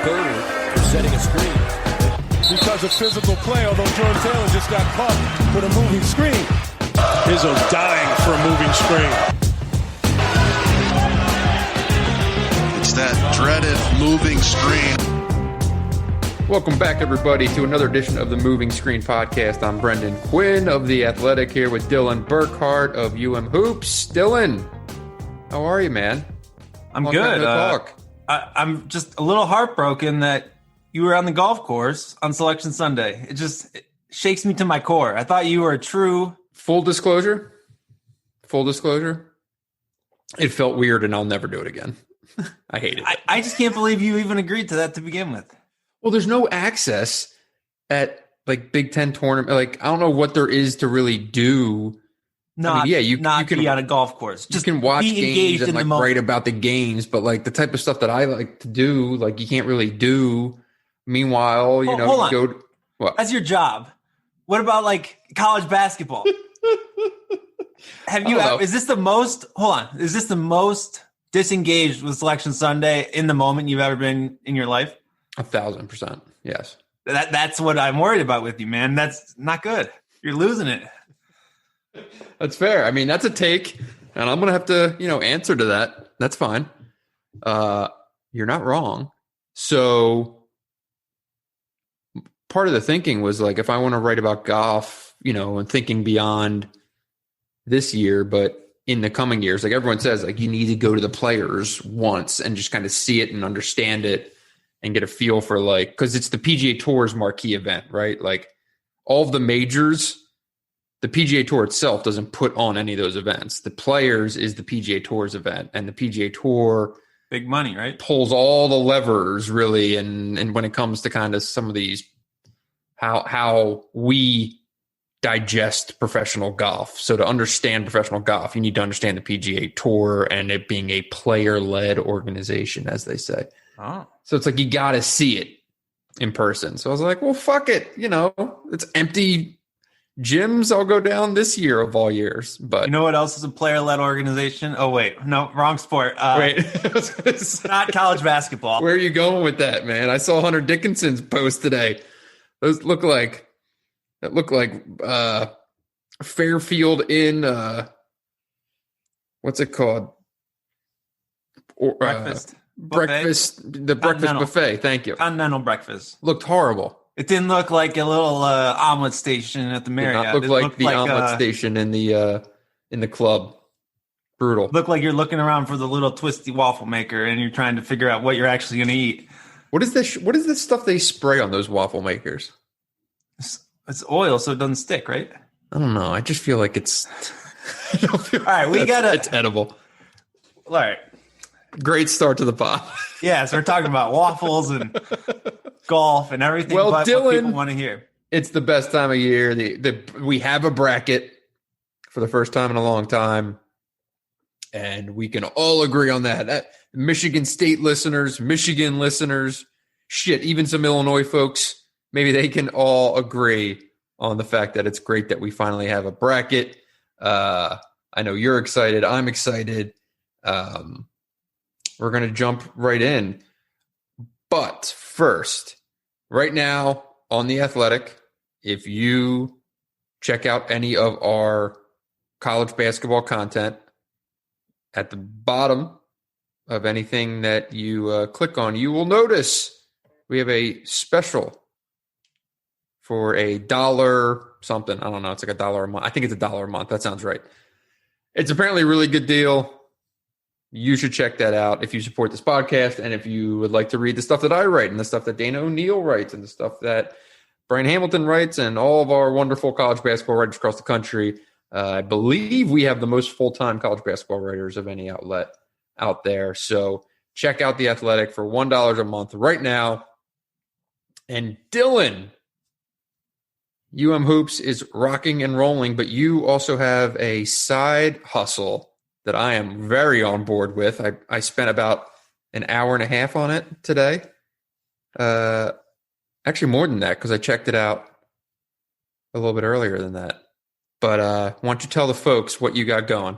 third for setting a screen. Because of physical play, although Jordan Taylor just got caught with a moving screen. Izzo's dying for a moving screen. It's that dreaded moving screen. Welcome back, everybody, to another edition of the Moving Screen Podcast. I'm Brendan Quinn of The Athletic here with Dylan Burkhart of Hoops. Dylan, how are you, man? I'm good. I'm just a little heartbroken that you were on the golf course on Selection Sunday. It shakes me to my core. I thought you were a true... Full disclosure, it felt weird and I'll never do it again. I hate it. I just can't believe you even agreed to that to begin with. Well, there's no access at like Big Ten tournament. Like, I don't know what there is to really do. You can be on a golf course. Just you can watch games and like write about the games, but like the type of stuff that I like to do, like you can't really do. Meanwhile, hold on. What? That's your job. What about like college basketball? Is this the most? Hold on. Is this the most disengaged with Selection Sunday in the moment you've ever been in your life? 1,000%. Yes. That's what I'm worried about with you, man. That's not good. You're losing it. That's fair. I mean, that's a take, and I'm going to have to, answer to that. That's fine. You're not wrong. So part of the thinking was like, if I want to write about golf, and thinking beyond this year, but in the coming years, like everyone says, like you need to go to the Players once and just kind of see it and understand it and get a feel for like, because it's the PGA Tour's marquee event, right? Like all of the majors, the PGA Tour itself doesn't put on any of those events. The Players is the PGA Tour's event, and the PGA Tour, big money, right? Pulls all the levers really, and when it comes to kind of some of these, how we digest professional golf. So to understand professional golf, you need to understand the PGA Tour and it being a player-led organization, as they say. Oh. So it's like you got to see it in person. So I was like, well, fuck it. It's empty gyms. I'll go down this year of all years. But you know what else is a player-led organization? Oh, wait. No, wrong sport. Wait. Not college basketball. Where are you going with that, man? I saw Hunter Dickinson's post today. Those look like Fairfield in what's it called? Breakfast. The breakfast buffet. Thank you. Continental breakfast. Looked horrible. It didn't look like a little omelet station at the Marriott. It looked like omelet station in the club. Brutal. Looked like you're looking around for the little twisty waffle maker and you're trying to figure out what you're actually going to eat. What is this stuff they spray on those waffle makers? It's oil, so it doesn't stick, right? I don't know. I just feel like it's. All right, it's edible. All right. Great start to the pod. Yeah, so we're talking about waffles and golf and everything. Well, but Dylan, what people want to hear. It's the best time of year. We have a bracket for the first time in a long time, and we can all agree on that. Michigan State listeners, Michigan listeners, even some Illinois folks, maybe they can all agree on the fact that it's great that we finally have a bracket. I know you're excited. I'm excited. We're going to jump right in. But first, right now on The Athletic, if you check out any of our college basketball content, at the bottom of anything that you click on, you will notice we have a special for $1 something. I don't know. It's like $1 a month. I think it's $1 a month. That sounds right. It's apparently a really good deal. You should check that out if you support this podcast and if you would like to read the stuff that I write and the stuff that Dana O'Neill writes and the stuff that Brian Hamilton writes and all of our wonderful college basketball writers across the country. I believe we have the most full-time college basketball writers of any outlet out there. So check out The Athletic for $1 a month right now. And Dylan, Hoops is rocking and rolling, but you also have a side hustle that I am very on board with. I spent about an hour and a half on it today. Actually more than that because I checked it out a little bit earlier than that. But why don't you tell the folks what you got going?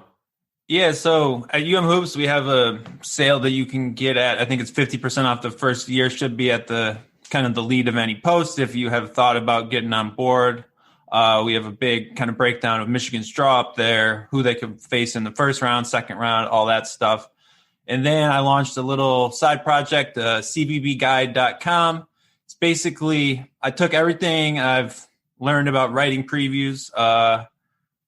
Yeah, so at Hoops, we have a sale that you can get at, I think it's 50% off the first year, should be at the kind of the lead of any post if you have thought about getting on board. We have a big kind of breakdown of Michigan's draw up there, who they could face in the first round, second round, all that stuff. And then I launched a little side project, cbbguide.com. It's basically, I took everything I've learned about writing previews,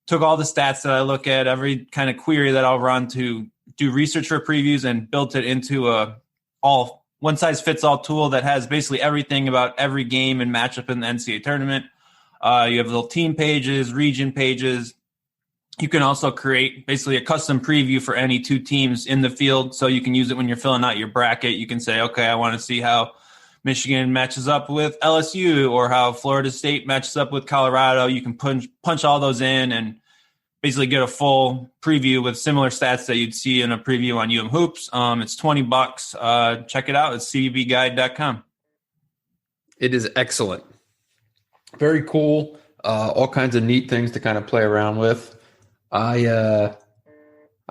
took all the stats that I look at, every kind of query that I'll run to do research for previews, and built it into a all one-size-fits-all tool that has basically everything about every game and matchup in the NCAA tournament. You have little team pages, region pages. You can also create basically a custom preview for any two teams in the field, so you can use it when you're filling out your bracket. You can say, okay, I want to see how Michigan matches up with LSU or how Florida State matches up with Colorado. You can punch all those in and basically get a full preview with similar stats that you'd see in a preview on Hoops. It's $20. Check it out. It's cbbguide.com. It is excellent. Very cool. All kinds of neat things to kind of play around with. I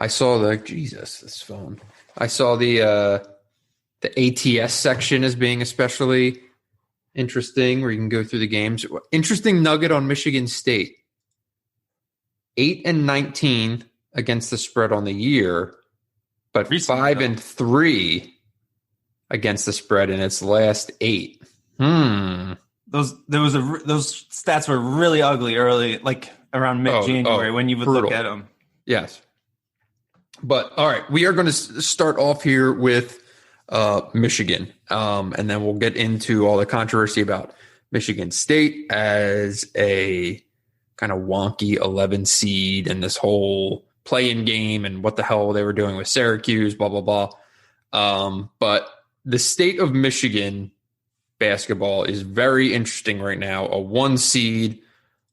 saw this phone. I saw the ATS section as being especially interesting, where you can go through the games. Interesting nugget on Michigan State. 8-19 against the spread on the year, but 5-3 against the spread in its last 8. Those stats were really ugly early, like around mid-January when you would brutal. Look at them. Yes. But all right, we are going to start off here with Michigan, and then we'll get into all the controversy about Michigan State as a kind of wonky 11 seed and this whole play-in game and what the hell they were doing with Syracuse, blah, blah, blah. But the state of Michigan basketball is very interesting right now. A 1 seed,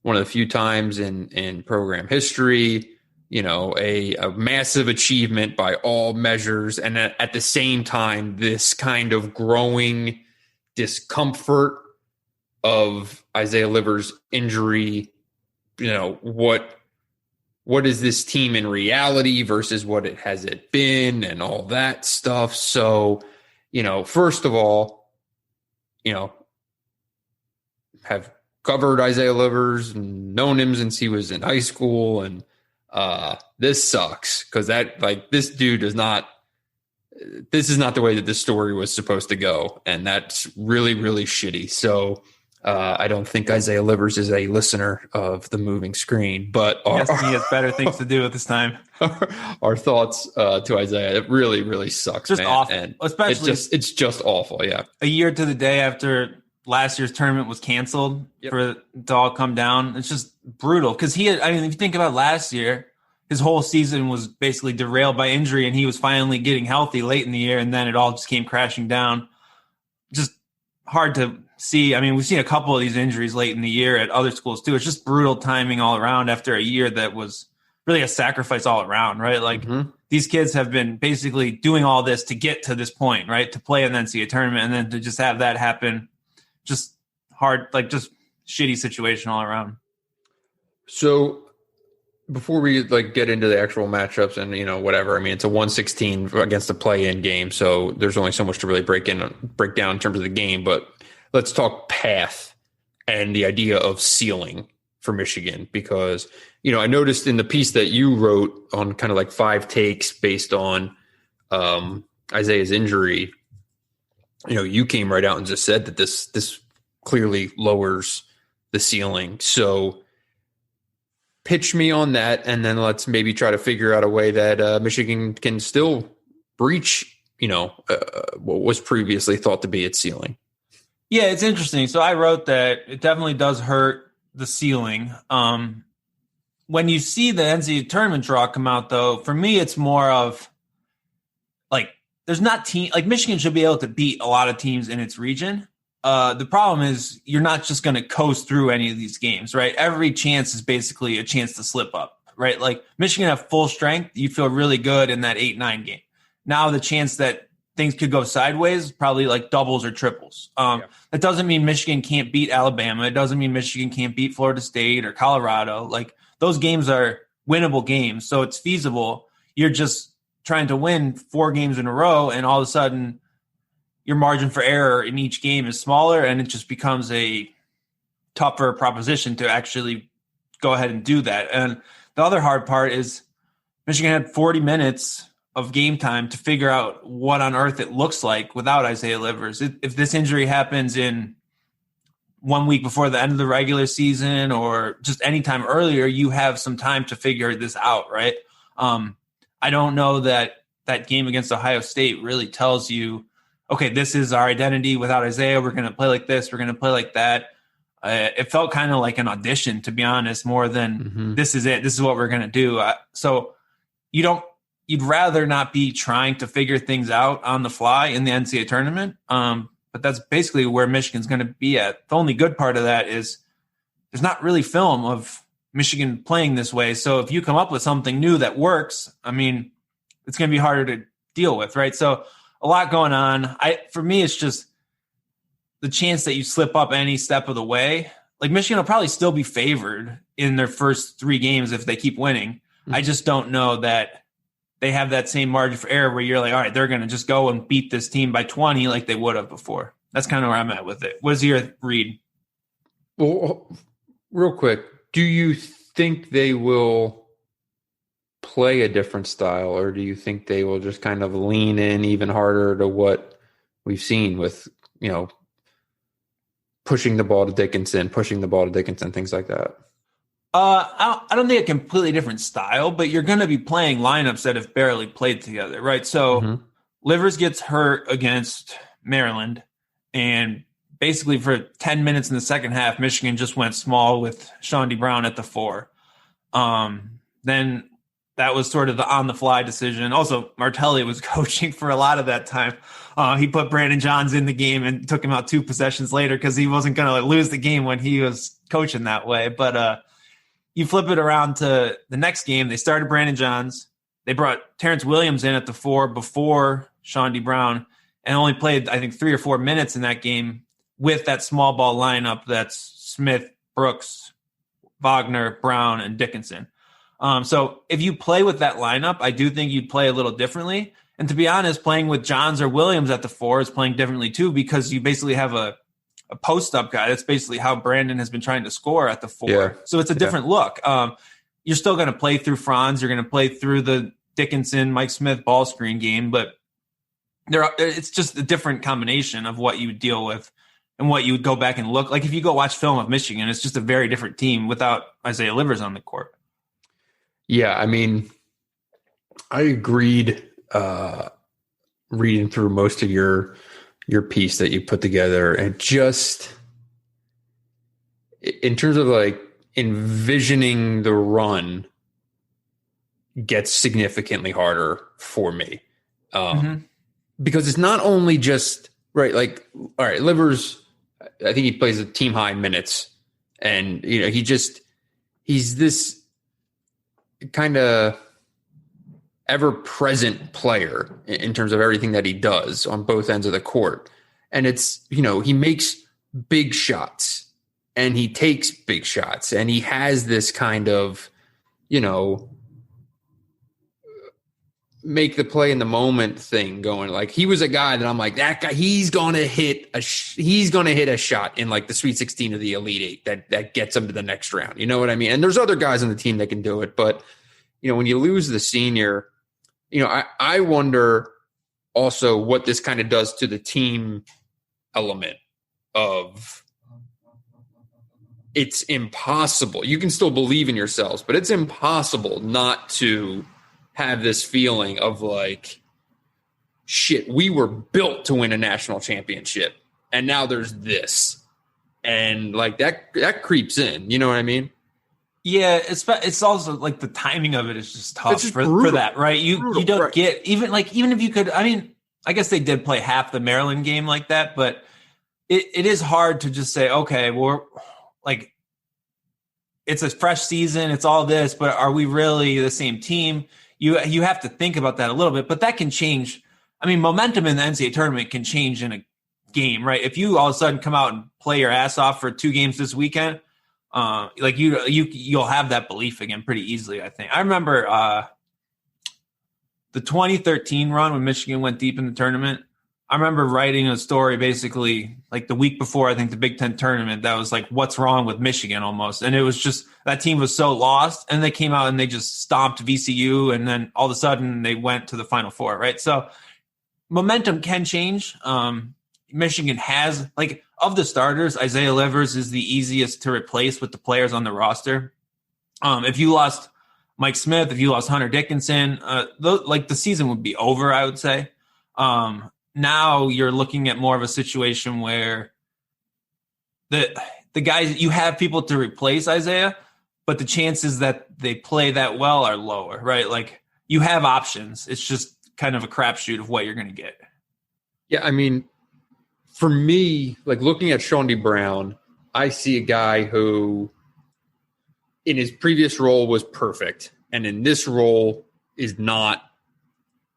one of the few times in program history, a massive achievement by all measures. And at the same time, this kind of growing discomfort of Isaiah Livers' injury. What is this team in reality versus what it has been and all that stuff. So, first of all, have covered Isaiah Livers and known him since he was in high school. And this sucks because this dude this is not the way that this story was supposed to go. And that's really, really shitty. So I don't think Isaiah Livers is a listener of the moving screen, but he has better things to do at this time. Our thoughts to Isaiah. It really, really sucks. Just man. awful. And especially it's just awful. Yeah. A year to the day after last year's tournament was canceled for it to all come down. It's just brutal because if you think about last year, his whole season was basically derailed by injury, and he was finally getting healthy late in the year, and then it all just came crashing down. Just hard to see. I mean, we've seen a couple of these injuries late in the year at other schools too. It's just brutal timing all around after a year that was really a sacrifice all around, right? Like these kids have been basically doing all this to get to this point, right? To play in the NCAA tournament, and then to just have that happen, just hard, like just shitty situation all around. So before we get into the actual matchups and whatever, I mean, it's a 116 against a play-in game, so there's only so much to really break down in terms of the game. But let's talk path and the idea of ceiling for Michigan, because I noticed in the piece that you wrote on kind of 5 takes based on Isaiah's injury, you came right out and just said that this clearly lowers the ceiling. So pitch me on that, and then let's maybe try to figure out a way that Michigan can still breach, what was previously thought to be its ceiling. Yeah, it's interesting. So I wrote that it definitely does hurt the ceiling. When you see the NCAA tournament draw come out, though, for me, it's more of there's not Michigan should be able to beat a lot of teams in its region. The problem is you're not just going to coast through any of these games, right? Every chance is basically a chance to slip up, right? Like Michigan have full strength. You feel really good in that 8-9 game. Now the chance that things could go sideways, probably doubles or triples. That doesn't mean Michigan can't beat Alabama. It doesn't mean Michigan can't beat Florida State or Colorado. Those games are winnable games, so it's feasible. you're just trying to win 4 games in a row, and all of a sudden your margin for error in each game is smaller, and it just becomes a tougher proposition to actually go ahead and do that. And the other hard part is Michigan had 40 minutes of game time to figure out what on earth it looks like without Isaiah Livers. If this injury happens in 1 week before the end of the regular season or just any time earlier, you have some time to figure this out, right? I don't know that game against Ohio State really tells you, okay, this is our identity without Isaiah. We're going to play like this. We're going to play like that. It felt kind of like an audition, to be honest, more than this is it. This is what we're going to do. So you'd rather not be trying to figure things out on the fly in the NCAA tournament. But that's basically where Michigan's going to be at. The only good part of that is there's not really film of Michigan playing this way. So if you come up with something new that works, I mean, it's going to be harder to deal with, right? So a lot going on. For me, it's just the chance that you slip up any step of the way. Like Michigan will probably still be favored in their first 3 games if they keep winning. I just don't know that they have that same margin for error where you're like, all right, they're going to just go and beat this team by 20 like they would have before. That's kind of where I'm at with it. What's your read? Well, real quick, do you think they will play a different style, or do you think they will just kind of lean in even harder to what we've seen with, pushing the ball to Dickinson, things like that? I don't think a completely different style, but you're going to be playing lineups that have barely played together, right? So Livers gets hurt against Maryland, and basically for 10 minutes in the second half, Michigan just went small with Shawnee Brown at the 4. Then that was sort of the on-the-fly decision. Also, Martelli was coaching for a lot of that time. He put Brandon Johns in the game and took him out 2 possessions later because he wasn't going to lose the game when he was coaching that way. But you flip it around to the next game. They started Brandon Johns. They brought Terrence Williams in at the 4 before Shawnee Brown and only played, I think, 3 or 4 minutes in that game with that small ball lineup that's Smith, Brooks, Wagner, Brown, and Dickinson. So if you play with that lineup, I do think you'd play a little differently. And to be honest, playing with Johns or Williams at the 4 is playing differently too, because you basically have a post-up guy. That's basically how Brandon has been trying to score at the 4. Yeah. So it's a different look. You're still going to play through Franz. You're going to play through the Dickinson, Mike Smith ball screen game, but it's just a different combination of what you would deal with and what you would go back and look. Like if you go watch film of Michigan, it's just a very different team without Isaiah Livers on the court. Yeah, I mean, I agreed reading through most of your piece that you put together, and just in terms of like envisioning the run gets significantly harder for me. Because it's not only just right, like, all right, Livers, I think he plays a team high minutes, and he's this kind of ever-present player in terms of everything that he does on both ends of the court. And it's, he makes big shots and he takes big shots, and he has this kind of, make the play in the moment thing going. Like, he was a guy that I'm like, that guy, he's going to hit a shot in like the Sweet 16 of the Elite 8 that gets him to the next round. You know what I mean? And there's other guys on the team that can do it, but when you lose the senior, I wonder also what this kind of does to the team element of it's impossible. You can still believe in yourselves, but it's impossible not to have this feeling of like, shit, we were built to win a national championship, and now there's this. And like that creeps in, you know what I mean? Yeah, it's also like the timing of it is just tough for that, right? You don't get even if you could. I mean, I guess they did play half the Maryland game like that, but it is hard to just say, okay, well, like it's a fresh season, it's all this, but are we really the same team? You have to think about that a little bit, but that can change. I mean, momentum in the NCAA tournament can change in a game, right? If you all of a sudden come out and play your ass off for 2 games this weekend. You'll have that belief again pretty easily, I think. I remember the 2013 run when Michigan went deep in the tournament, I remember writing a story basically like the week before, I think, the Big Ten tournament that was like, what's wrong with Michigan almost. And it was just that team was so lost, and they came out and they just stomped VCU, and then all of a sudden they went to the Final Four, right? So momentum can change. Michigan has, like, of the starters, Isaiah Livers is the easiest to replace with the players on the roster. If you lost Mike Smith, if you lost Hunter Dickinson, the season would be over, I would say. Now you're looking at more of a situation where the guys, you have people to replace Isaiah, but the chances that they play that well are lower, right? Like, you have options. It's just kind of a crapshoot of what you're going to get. Yeah, I mean, for me, like, looking at Shawnee Brown, I see a guy who in his previous role was perfect, and in this role is not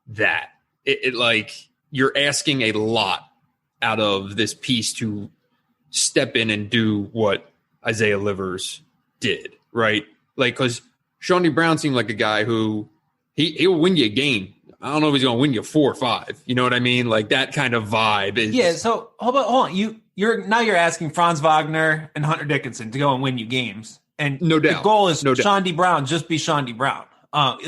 that. It like, you're asking a lot out of this piece to step in and do what Isaiah Livers did, right? Like, because Shawnee Brown seemed like a guy who he'll win you a game. I don't know if he's going to win you 4 or 5. You know what I mean? Like, that kind of vibe is. Yeah. So hold on. You're asking Franz Wagner and Hunter Dickinson to go and win you games, and no doubt the goal is no doubt. Shawn Brown. Just be Shawn Brown. But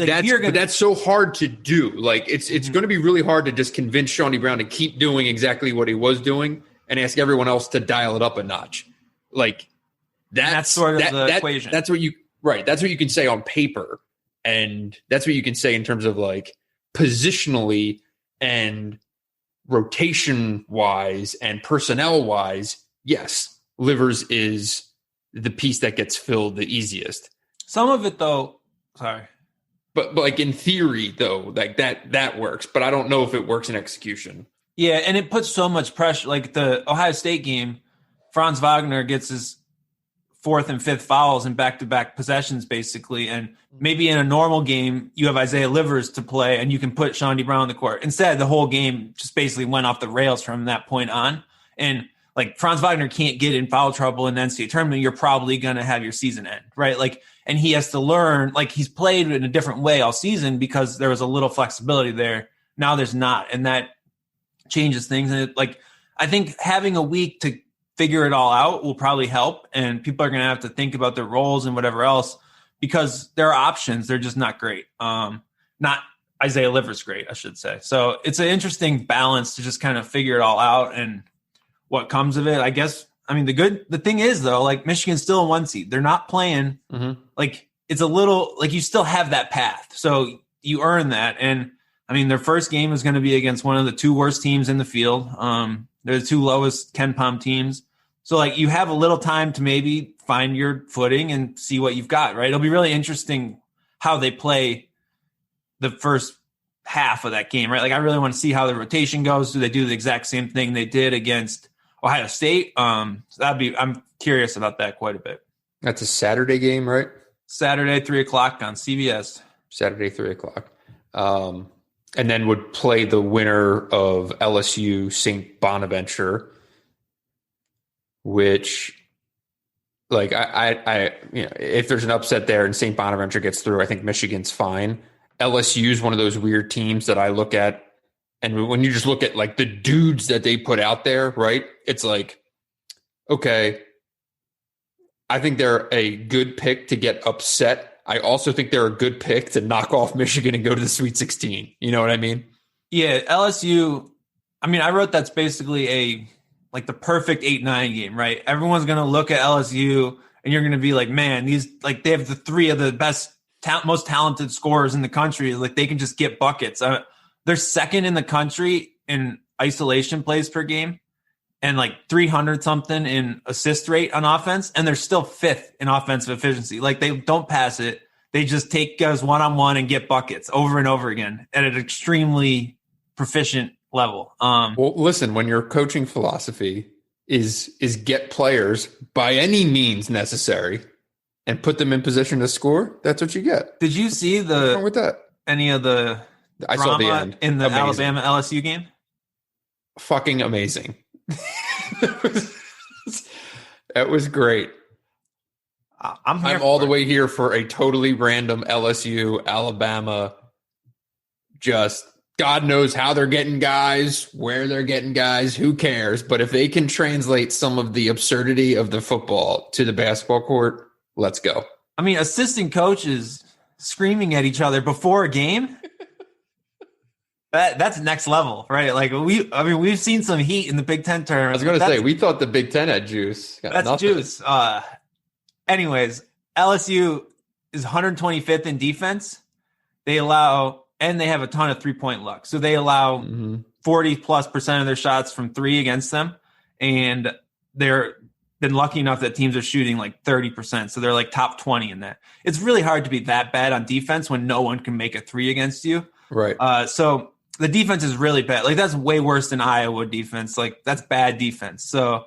that's so hard to do. Like, it's going to be really hard to just convince Shawnee Brown to keep doing exactly what he was doing and ask everyone else to dial it up a notch. Like, that's sort of the equation. That's what you can say on paper, and that's what you can say in terms of, like, positionally and rotation wise and personnel wise. Yes, Livers is the piece that gets filled the easiest. Some of it, though, sorry. But like, in theory, though, like that works. But I don't know if it works in execution. Yeah, and it puts so much pressure. Like the Ohio State game, Franz Wagner gets his 4th and 5th fouls in back-to-back possessions, basically. And maybe in a normal game, you have Isaiah Livers to play, and you can put Shawnee Brown on the court. Instead, the whole game just basically went off the rails from that point on. And, like, Franz Wagner can't get in foul trouble in the NCAA tournament. You're probably going to have your season end, right? Like, and he has to learn, like, he's played in a different way all season because there was a little flexibility there. Now there's not, and that changes things. And I think having a week to figure it all out will probably help, and people are going to have to think about their roles and whatever else, because there are options. They're just not great. Not Isaiah Livers great, I should say. So it's an interesting balance to just kind of figure it all out and what comes of it, I guess. I mean, the thing is, though, like, Michigan's still a 1 seed. They're not playing. Mm-hmm. Like, it's a little, like, you still have that path. So you earn that. And I mean, their first game is going to be against one of the 2 worst teams in the field. They're the 2 lowest KenPom teams. So, like, you have a little time to maybe find your footing and see what you've got, right? It'll be really interesting how they play the first half of that game, right? Like, I really want to see how the rotation goes. Do they do the exact same thing they did against Ohio State? So I'm curious about that quite a bit. That's a Saturday game, right? Saturday, 3:00 on CBS. Saturday, 3:00. And then would play the winner of LSU St. Bonaventure, which, like, I if there's an upset there and St. Bonaventure gets through, I think Michigan's fine. LSU is one of those weird teams that I look at, and when you just look at, like, the dudes that they put out there, right? It's like, okay, I think they're a good pick to get upset. I also think they're a good pick to knock off Michigan and go to the Sweet 16. You know what I mean? Yeah, LSU, I mean, I wrote that's basically the perfect 8-9 game, right? Everyone's going to look at LSU and you're going to be like, man, these, like, they have the 3 of the best, most talented scorers in the country. Like, they can just get buckets. They're second in the country in isolation plays per game and like 300 something in assist rate on offense. And they're still 5th in offensive efficiency. Like, they don't pass it. They just take guys one-on-one and get buckets over and over again at an extremely proficient level. Well, listen, when your coaching philosophy is get players by any means necessary and put them in position to score, that's what you get. Did you see What's wrong with that? Any of the I saw the end in the amazing. Alabama LSU game? Fucking amazing. That was great. I'm all the way here for a totally random LSU Alabama just God knows how they're getting guys, where they're getting guys, who cares? But if they can translate some of the absurdity of the football to the basketball court, let's go. I mean, assistant coaches screaming at each other before a game. That's next level, right? Like we've seen some heat in the Big Ten tournament. I was going to say, we thought the Big Ten had juice. That's nothing. Juice. Anyways, LSU is 125th in defense. They allow, and they have a ton of 3-point luck. So they allow 40+% of their shots from three against them. And they're been lucky enough that teams are shooting like 30%. So they're like top 20 in that. It's really hard to be that bad on defense when no one can make a three against you. Right. So the defense is really bad. Like that's way worse than Iowa defense. Like that's bad defense. So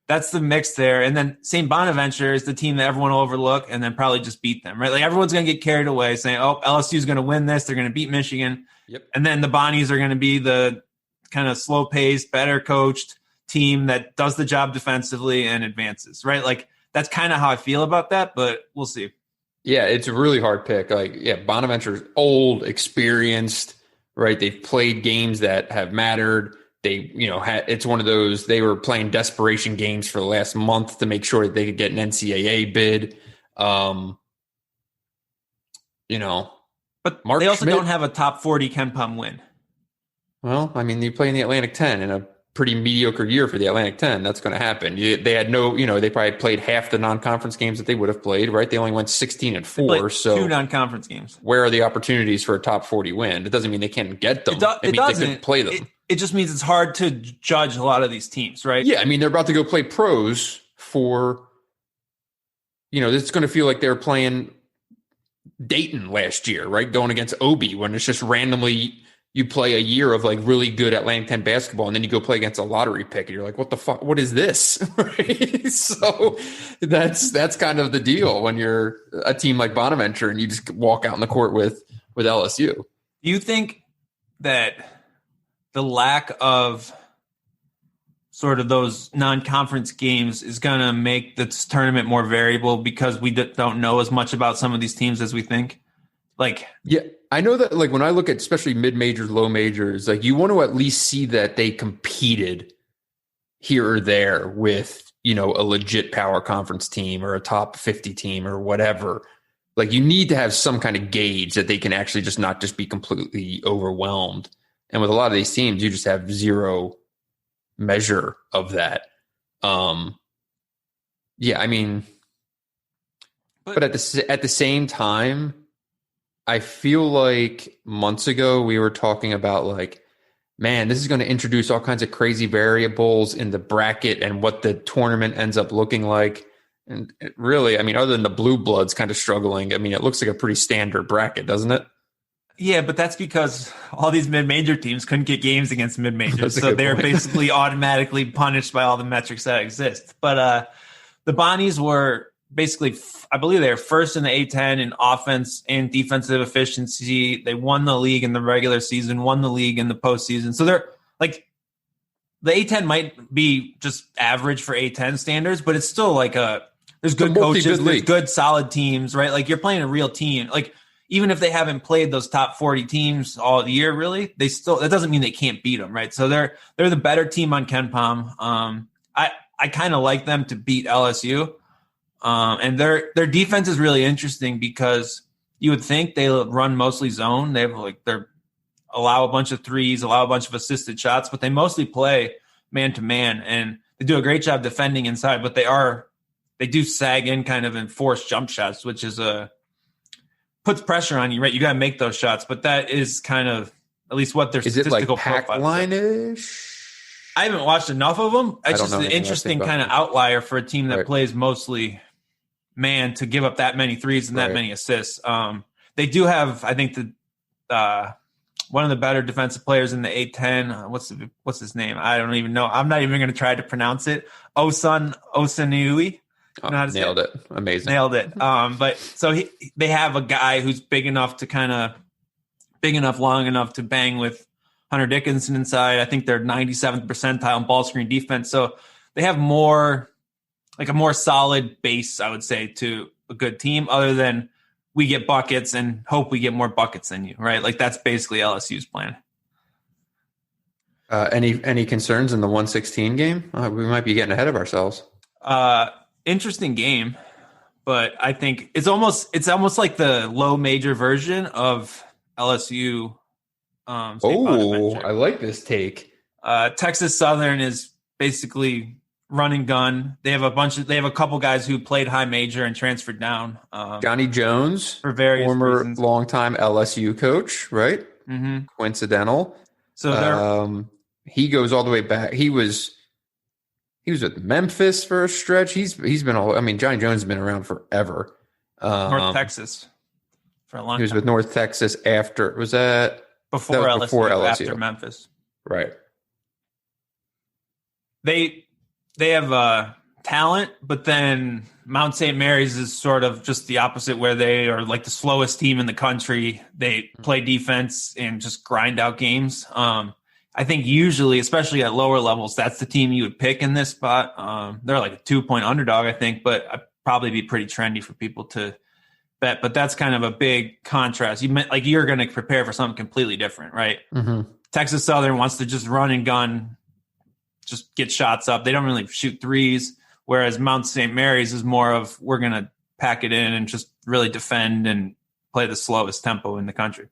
that's the mix there. And then St. Bonaventure is the team that everyone will overlook and then probably just beat them, right? Like everyone's going to get carried away saying, oh, LSU is going to win this. They're going to beat Michigan. Yep. And then the Bonnies are going to be the kind of slow paced, better coached team that does the job defensively and advances, right? Like that's kind of how I feel about that, but we'll see. Yeah, it's a really hard pick. Like, yeah, Bonaventure's old, experienced, right? They've played games that have mattered. They, it's one of those, they were playing desperation games for the last month to make sure that they could get an NCAA bid. But Mark they also don't have a top 40 KenPom win. Well, I mean, you play in the Atlantic 10 in a pretty mediocre year for the Atlantic 10. That's going to happen. They had they probably played half the non-conference games that they would have played, right? They only went 16-4. So 2 non-conference games. Where are the opportunities for a top 40 win? It doesn't mean they can't get them. It doesn't. They can play them. It just means it's hard to judge a lot of these teams, right? Yeah, I mean, they're about to go play pros for, it's going to feel like they're playing Dayton last year, right? Going against Obi when it's just randomly you play a year of like really good Atlantic 10 basketball and then you go play against a lottery pick and you're like, what the fuck? What is this? Right? So that's kind of the deal when you're a team like Bonaventure and you just walk out in the court with LSU. Do you think that the lack of sort of those non-conference games is going to make this tournament more variable because we don't know as much about some of these teams as we think? Like, yeah, I know that like when I look at especially mid-majors, low majors, like you want to at least see that they competed here or there with, a legit power conference team or a top 50 team or whatever. Like you need to have some kind of gauge that they can actually just not just be completely overwhelmed. And with a lot of these teams, you just have zero measure of that. Yeah, I mean, but at the same time, I feel like months ago we were talking about like, man, this is going to introduce all kinds of crazy variables in the bracket and what the tournament ends up looking like. And it really, I mean, other than the blue bloods kind of struggling, I mean, it looks like a pretty standard bracket, doesn't it? Yeah, but that's because all these mid-major teams couldn't get games against mid-majors, so they're basically automatically punished by all the metrics that exist. But the Bonnies were basically, I believe they were first in the A10 in offense and defensive efficiency. They won the league in the regular season, won the league in the postseason. So they're like, the A10 might be just average for A10 standards, but it's still like there's good coaches, there's good solid teams, right? Like you're playing a real team. Like even if they haven't played those top 40 teams all year, really, that doesn't mean they can't beat them, right? So they're the better team on KenPom. I kind of like them to beat LSU. And their defense is really interesting because you would think they run mostly zone. They have allow a bunch of threes, allow a bunch of assisted shots, but they mostly play man to man, and they do a great job defending inside. But they do sag in kind of enforced jump shots, which is puts pressure on you, right? You got to make those shots, but that is kind of at least what their statistical profile is. Line-ish? I haven't watched enough of them. It's just an interesting kind of outlier for a team that plays mostly man to give up that many threes and that many assists. They do have, I think, one of the better defensive players in the A10. What's his name? I don't even know. I'm not even going to try to pronounce it. Osunniyi. Nailed it. Amazing. Nailed it. But so they have a guy who's big enough, long enough to bang with Hunter Dickinson inside. I think they're 97th percentile in ball screen defense. So they have a more solid base, I would say, to a good team, other than we get buckets and hope we get more buckets than you, right? Like that's basically LSU's plan. Any concerns in the 116 game? We might be getting ahead of ourselves. Interesting game, but I think it's almost like the low major version of LSU. I like this take. Texas Southern is basically run and gun. They have a couple guys who played high major and transferred down. Johnny Jones, for various former reasons. longtime LSU coach, right? Mm-hmm. Coincidental. So he goes all the way back. He was with Memphis for a stretch. He's been all. I mean, Johnny Jones has been around forever. North Texas for a long time. He was with North Texas after. Was that before LSU, after Memphis? Right. They have talent, but then Mount St. Mary's is sort of just the opposite, where they are like the slowest team in the country. They play defense and just grind out games. I think usually, especially at lower levels, that's the team you would pick in this spot. They're like a 2-point underdog, I think, but I'd probably be pretty trendy for people to bet. But that's kind of a big contrast. You're going to prepare for something completely different, right? Mm-hmm. Texas Southern wants to just run and gun, just get shots up. They don't really shoot threes, whereas Mount St. Mary's is more of we're going to pack it in and just really defend and play the slowest tempo in the country.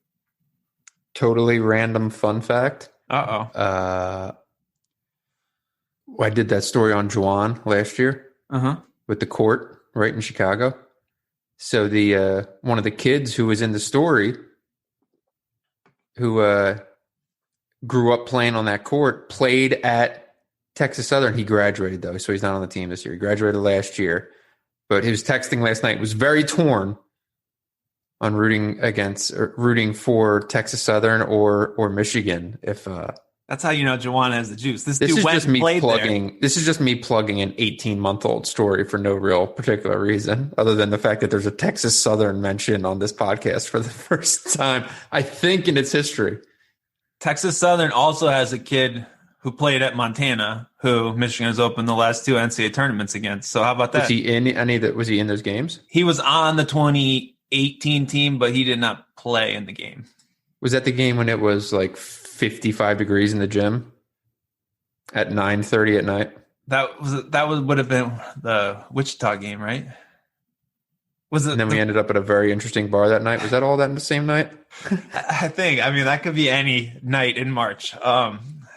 Totally random fun fact. Uh-oh. I did that story on Juwan last year with the court right in Chicago. So the one of the kids who was in the story who grew up playing on that court played at Texas Southern. He graduated, though, so he's not on the team this year. He graduated last year. But his texting last night was very torn on rooting for Texas Southern or Michigan. If that's how you know Juwan has the juice. This is dude went just and me played plugging. there. This is just me plugging an 18-month-old story for no real particular reason, other than the fact that there's a Texas Southern mention on this podcast for the first time, I think, in its history. Texas Southern also has a kid who played at Montana, who Michigan has opened the last 2 NCAA tournaments against. So how about that? Was he in any that? Was he in those games? He was on the 2018 team, but he did not play in the game. Was that the game when it was like 55 degrees in the gym at 9:30 at night? That would have been the Wichita game, right? Was it? And then we ended up at a very interesting bar that night. Was that all that in the same night? I think. I mean, that could be any night in March.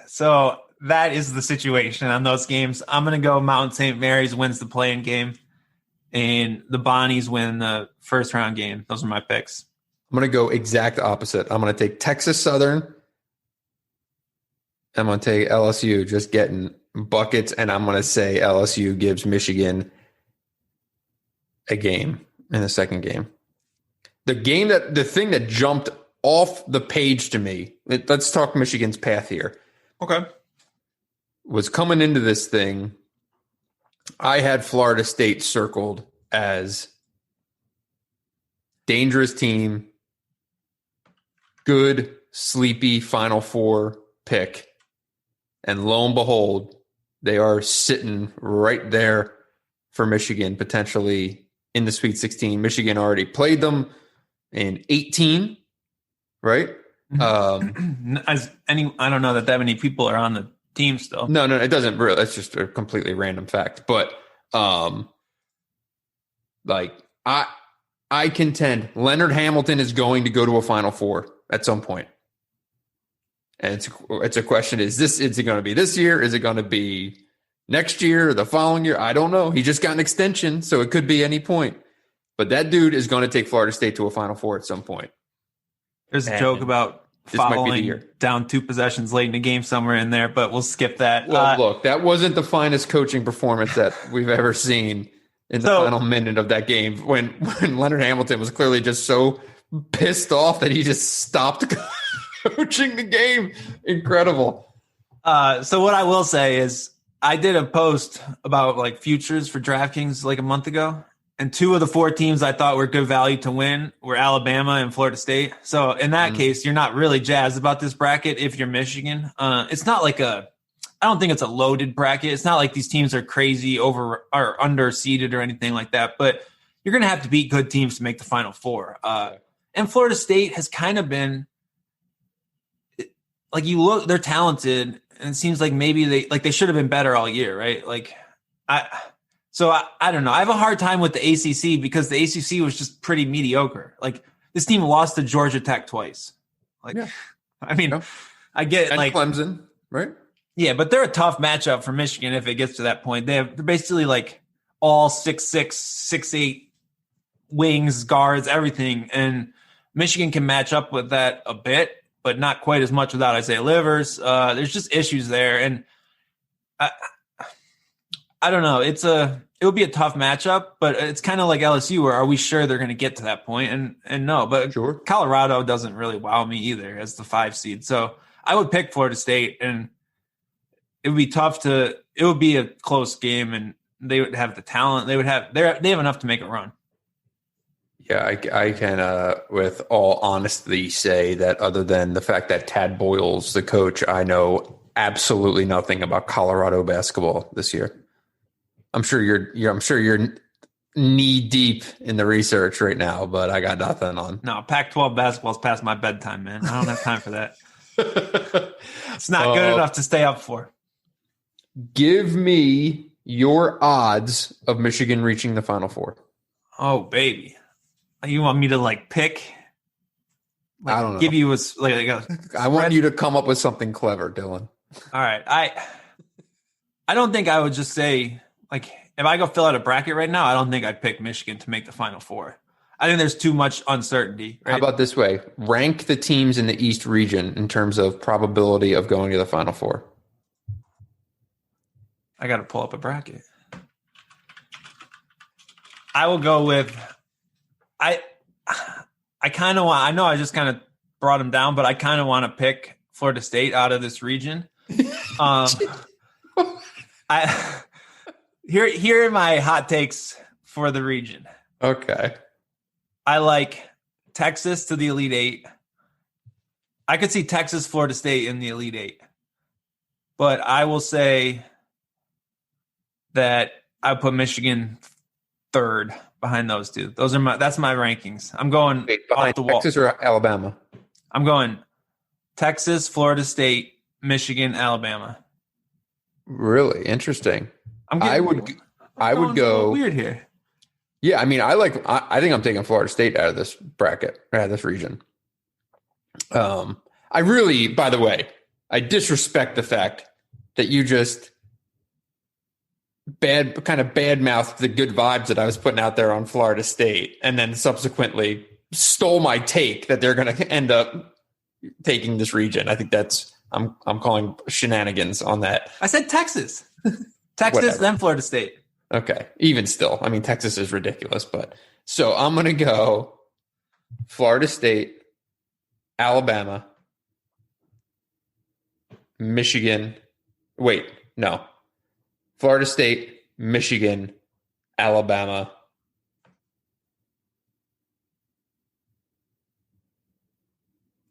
So that is the situation on those games. I'm going to go Mount St. Mary's wins the play-in game, and the Bonnies win the first round game. Those are my picks. I'm going to go exact opposite. I'm going to take Texas Southern. I'm going to take LSU just getting buckets, and I'm going to say LSU gives Michigan a game in the second game. The thing that jumped off the page to me, let's talk Michigan's path here. Okay. Was coming into this thing, I had Florida State circled as dangerous team, good, sleepy Final Four pick. And lo and behold, they are sitting right there for Michigan, potentially in the Sweet 16. Michigan already played them in 18, right? I don't know that many people are on the team still. No, it doesn't really. That's just a completely random fact. But I contend Leonard Hamilton is going to go to a Final Four at some point. And it's a question: is it going to be this year? Is it going to be next year or the following year? I don't know. He just got an extension, so it could be any point. But that dude is going to take Florida State to a Final Four at some point. There's a joke about following down 2 possessions late in the game somewhere in there, but we'll skip that. Well, look, that wasn't the finest coaching performance that we've ever seen in the final minute of that game when Leonard Hamilton was clearly just so pissed off that he just stopped coaching the game. Incredible. So what I will say is I did a post about like futures for DraftKings like a month ago. And 2 of the 4 teams I thought were good value to win were Alabama and Florida State. So in that case, you're not really jazzed about this bracket if you're Michigan. It's not like I don't think it's a loaded bracket. It's not like these teams are crazy over or under seeded or anything like that. But you're going to have to beat good teams to make the Final Four. And Florida State has kind of been like, you look, they're talented, and it seems like maybe they should have been better all year, right? Like, I don't know. I have a hard time with the ACC because the ACC was just pretty mediocre. Like, this team lost to Georgia Tech twice. Like, yeah. I mean, yeah. I get and like Clemson, right? Yeah, but they're a tough matchup for Michigan if it gets to that point. They're basically like all 6'6", 6'8" wings, guards, everything, and Michigan can match up with that a bit, but not quite as much without Isaiah Livers. There's just issues there, and I don't know. It would be a tough matchup, but it's kind of like LSU, where are we sure they're going to get to that point? And no, but sure. Colorado doesn't really wow me either as the 5 seed. So I would pick Florida State, and it would be tough it would be a close game, and they would have the talent. They have enough to make a run. Yeah, I can, with all honesty, say that other than the fact that Tad Boyle's the coach, I know absolutely nothing about Colorado basketball this year. I'm sure you're knee deep in the research right now, but I got nothing on. No, Pac-12 basketball's past my bedtime, man. I don't have time for that. It's not good enough to stay up for. Give me your odds of Michigan reaching the Final Four. Oh, baby. You want me to like pick? Like, I don't know. Give you I want you to come up with something clever, Dylan. All right. I don't think I would just say, like, if I go fill out a bracket right now, I don't think I'd pick Michigan to make the Final Four. I think there's too much uncertainty. Right? How about this way? Rank the teams in the East region in terms of probability of going to the Final Four. I got to pull up a bracket. I will go with I kind of want. I know I just kind of brought them down, but I kind of want to pick Florida State out of this region. Here are my hot takes for the region. Okay. I like Texas to the Elite Eight. I could see Texas, Florida State in the Elite Eight. But I will say that I put Michigan third behind those two. That's my rankings. I'm going off the wall. Texas or Alabama? I'm going Texas, Florida State, Michigan, Alabama. Really interesting. I would go weird here. Yeah, I mean, I think I'm taking Florida State out of this bracket, out of this region. I really, by the way, I disrespect the fact that you just badmouthed the good vibes that I was putting out there on Florida State, and then subsequently stole my take that they're going to end up taking this region. I think I'm calling shenanigans on that. I said Texas, then Florida State. Okay. Even still, I mean, Texas is ridiculous, but so I'm going to go Florida State, Alabama, Michigan. Wait, no. Florida State, Michigan, Alabama,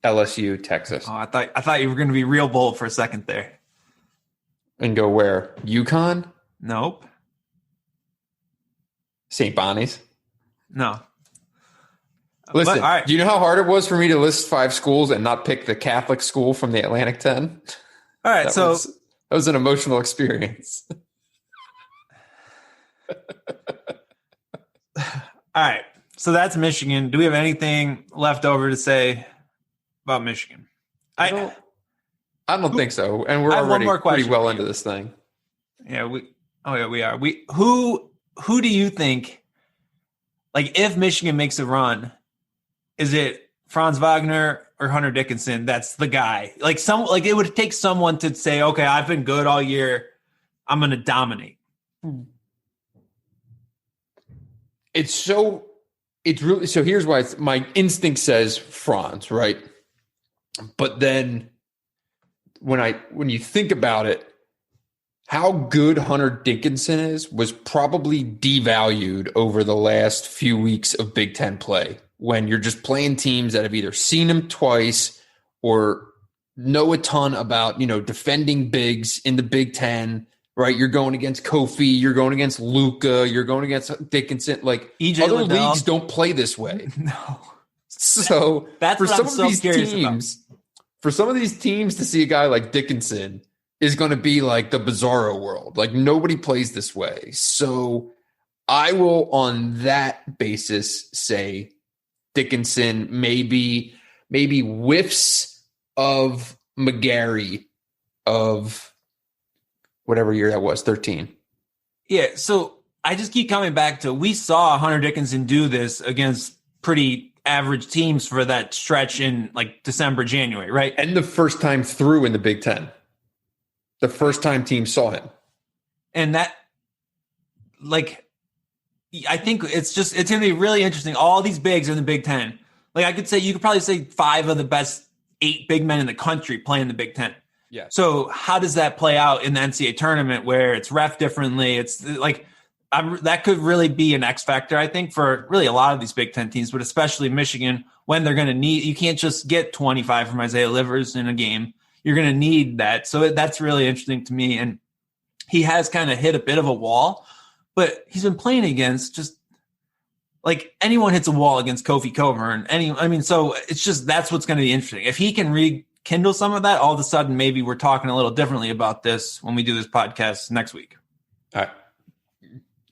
LSU, Texas. Oh, I thought you were going to be real bold for a second there. And go where? UConn? Nope. St. Bonnie's? No. Listen, all right. Do you know how hard it was for me to list 5 schools and not pick the Catholic school from the Atlantic 10? All right, that was an emotional experience. All right, so that's Michigan. Do we have anything left over to say about Michigan? I don't think so, and we're already pretty well into this thing. Yeah, we are. Who do you think, like, if Michigan makes a run, is it Franz Wagner or Hunter Dickinson? That's the guy. Like, it would take someone to say, okay, I've been good all year, I'm going to dominate. It's really, so here's why my instinct says Franz, right? But then when you think about it, how good Hunter Dickinson is was probably devalued over the last few weeks of Big Ten play, when you're just playing teams that have either seen him twice or know a ton about, defending bigs in the Big Ten, right? You're going against Kofi, you're going against Luca, you're going against Dickinson. Like EJ other Liddell. leagues don't play this way. No. So That's for what some I'm of so these curious teams, for some of these teams to see a guy like Dickinson is going to be like the bizarro world. Like nobody plays this way. So I will, on that basis, say Dickinson maybe whiffs of McGarry of whatever year that was, 13. Yeah, so I just keep coming back to we saw Hunter Dickinson do this against pretty average teams for that stretch in like December, January, right? And the first time through in the Big Ten. The first time teams saw him. And that, like, I think it's going to be really interesting. All these bigs are in the Big Ten. Like, you could probably say 5 of the best 8 big men in the country play in the Big Ten. Yeah. So how does that play out in the NCAA tournament where it's ref differently? It's like, that could really be an X factor, I think, for really a lot of these Big Ten teams, but especially Michigan, when they're going to need, you can't just get 25 from Isaiah Livers in a game. You're going to need that. So that's really interesting to me. And he has kind of hit a bit of a wall, but he's been playing against just like anyone hits a wall against Kofi Coburn. So it's just, that's what's going to be interesting. If he can rekindle some of that, all of a sudden, maybe we're talking a little differently about this when we do this podcast next week. I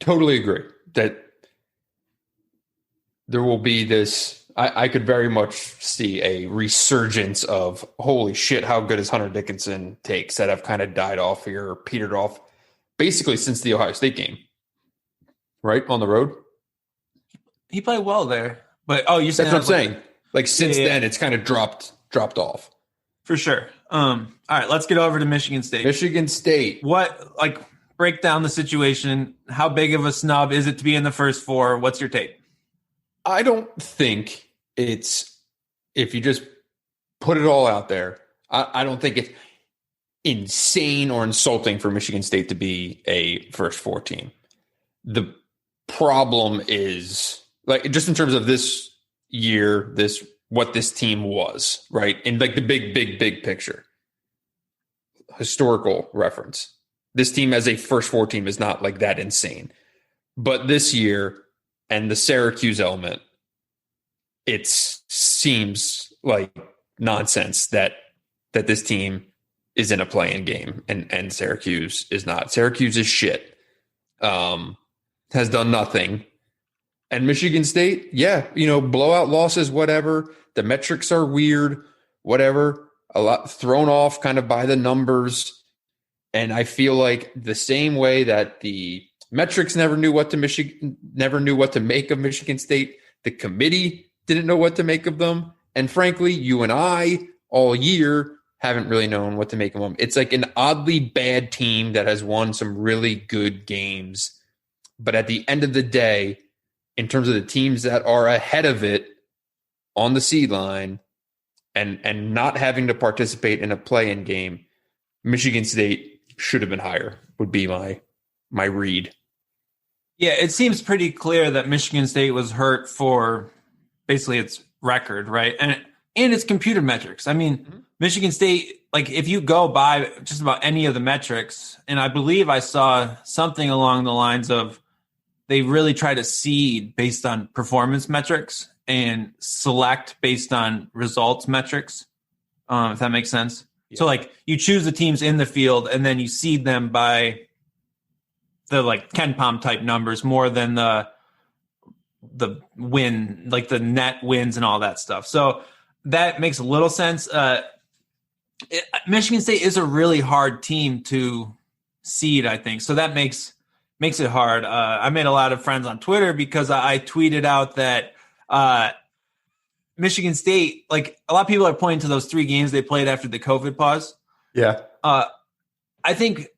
totally agree that there will be this. I could very much see a resurgence of holy shit, how good is Hunter Dickinson takes that have kind of died off here, or petered off basically since the Ohio State game, right? On the road. He played well there, but you're saying that's what I'm saying. Like since then, it's kind of dropped off for sure. All right, let's get over to Michigan State. Michigan State. Break down the situation. How big of a snub is it to be in the first 4? What's your take? I don't think it's, if you just put it all out there, I don't think it's insane or insulting for Michigan State to be a first 4 team. The problem is, like, just in terms of this year, what this team was, right? In like the big picture, historical reference. This team as a first 4 team is not like that insane. But this year, and the Syracuse element, it seems like nonsense that this team is in a play-in game and Syracuse is not. Syracuse is shit. Has done nothing. And Michigan State, blowout losses, whatever. The metrics are weird, whatever. A lot thrown off kind of by the numbers. And I feel like the same way that the metrics never knew what to make of Michigan State. The committee didn't know what to make of them. And frankly, you and I all year haven't really known what to make of them. It's like an oddly bad team that has won some really good games. But at the end of the day, in terms of the teams that are ahead of it on the seed line and not having to participate in a play-in game, Michigan State should have been higher, would be my read. Yeah, it seems pretty clear that Michigan State was hurt for basically its record, right? And its computer metrics. I mean, Michigan State, like if you go by just about any of the metrics, and I believe I saw something along the lines of they really try to seed based on performance metrics and select based on results metrics, if that makes sense. Yeah. So like you choose the teams in the field and then you seed them by the like Ken Pom type numbers more than the win, like the net wins and all that stuff. So that makes a little sense. Michigan State is a really hard team to seed, I think. So that makes it hard. I made a lot of friends on Twitter because I tweeted out that Michigan State, like a lot of people are pointing to those 3 games they played after the COVID pause. Yeah. I think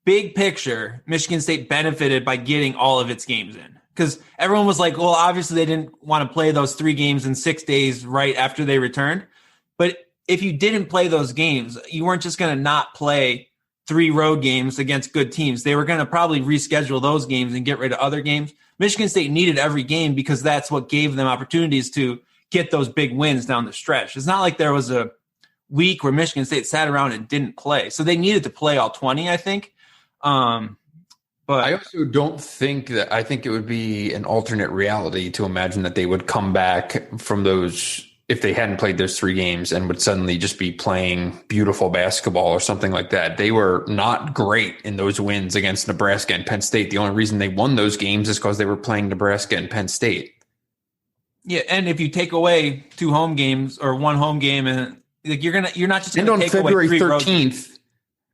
big picture, Michigan State benefited by getting all of its games in because everyone was like, well, obviously they didn't want to play those 3 games in 6 days right after they returned. But if you didn't play those games, you weren't just going to not play 3 road games against good teams. They were going to probably reschedule those games and get rid of other games. Michigan State needed every game because that's what gave them opportunities to get those big wins down the stretch. It's not like there was a week where Michigan State sat around and didn't play. So they needed to play all 20, I think. But I also don't think that I think it would be an alternate reality to imagine that they would come back from those if they hadn't played those 3 games and would suddenly just be playing beautiful basketball or something like that. They were not great in those wins against Nebraska and Penn State. The only reason they won those games is because they were playing Nebraska and Penn State. Yeah, and if you take away 2 home games or 1 home game, and like you're not just going to take away 3 road games.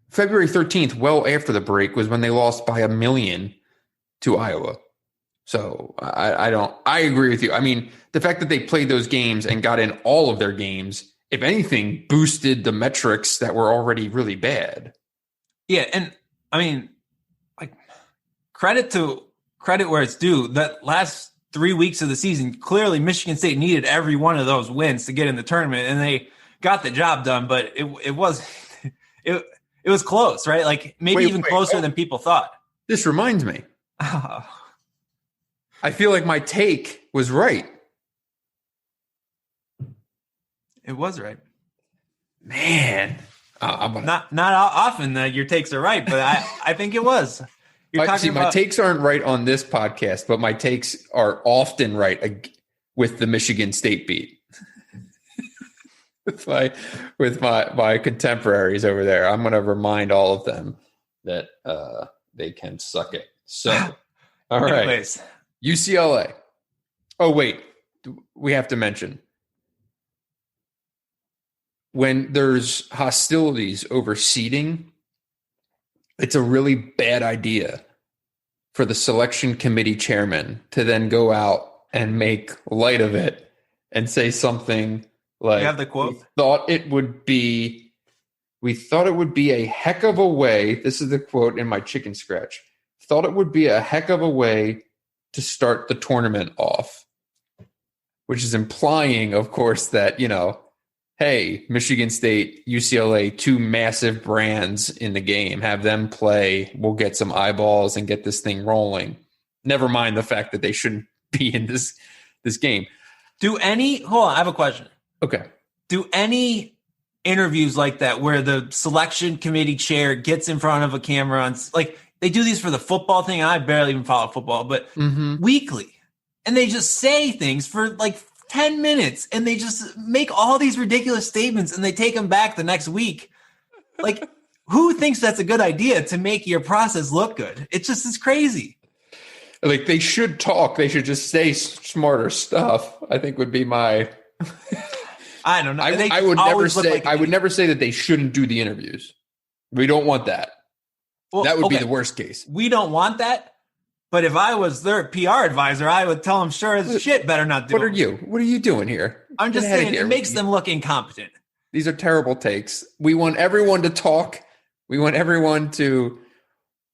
February 13th, well after the break, was when they lost by 1 million to Iowa. So I agree with you. I mean, the fact that they played those games and got in all of their games, if anything, boosted the metrics that were already really bad. Yeah. And I mean, like credit where it's due. That last 3 weeks of the season, clearly Michigan State needed every one of those wins to get in the tournament, and they got the job done, but it was close, right? Like maybe even closer than people thought. This reminds me. I feel like my take was right. It was right. Man. Not often that your takes are right, but I think it was. My takes aren't right on this podcast, but my takes are often right with the Michigan State beat. with my contemporaries over there. I'm going to remind all of them that they can suck it. So, all right. Anyways. UCLA. Oh, wait. We have to mention. When there's hostilities over seeding, it's a really bad idea for the selection committee chairman to then go out and make light of it and say something like, you have the quote? We thought it would be a heck of a way. This is the quote in my chicken scratch. Thought it would be a heck of a way to start the tournament off, which is implying, of course, that, hey, Michigan State, UCLA, 2 massive brands in the game, have them play. We'll get some eyeballs and get this thing rolling. Never mind the fact that they shouldn't be in this game. Hold on, I have a question. Okay. Do any interviews like that where the selection committee chair gets in front of a camera on, like, they do these for the football thing. I barely even follow football, but weekly. And they just say things for like 10 minutes and they just make all these ridiculous statements and they take them back the next week. Like, who thinks that's a good idea to make your process look good? It's crazy. Like, they should talk. They should just say smarter stuff, I think would be my... I don't know. I would never say that they shouldn't do the interviews. We don't want that. Well, that would be the worst case. We don't want that. But if I was their PR advisor, I would tell them, sure as shit, better not do it. What are you doing here? I'm just saying it makes them look incompetent. These are terrible takes. We want everyone to talk. We want everyone to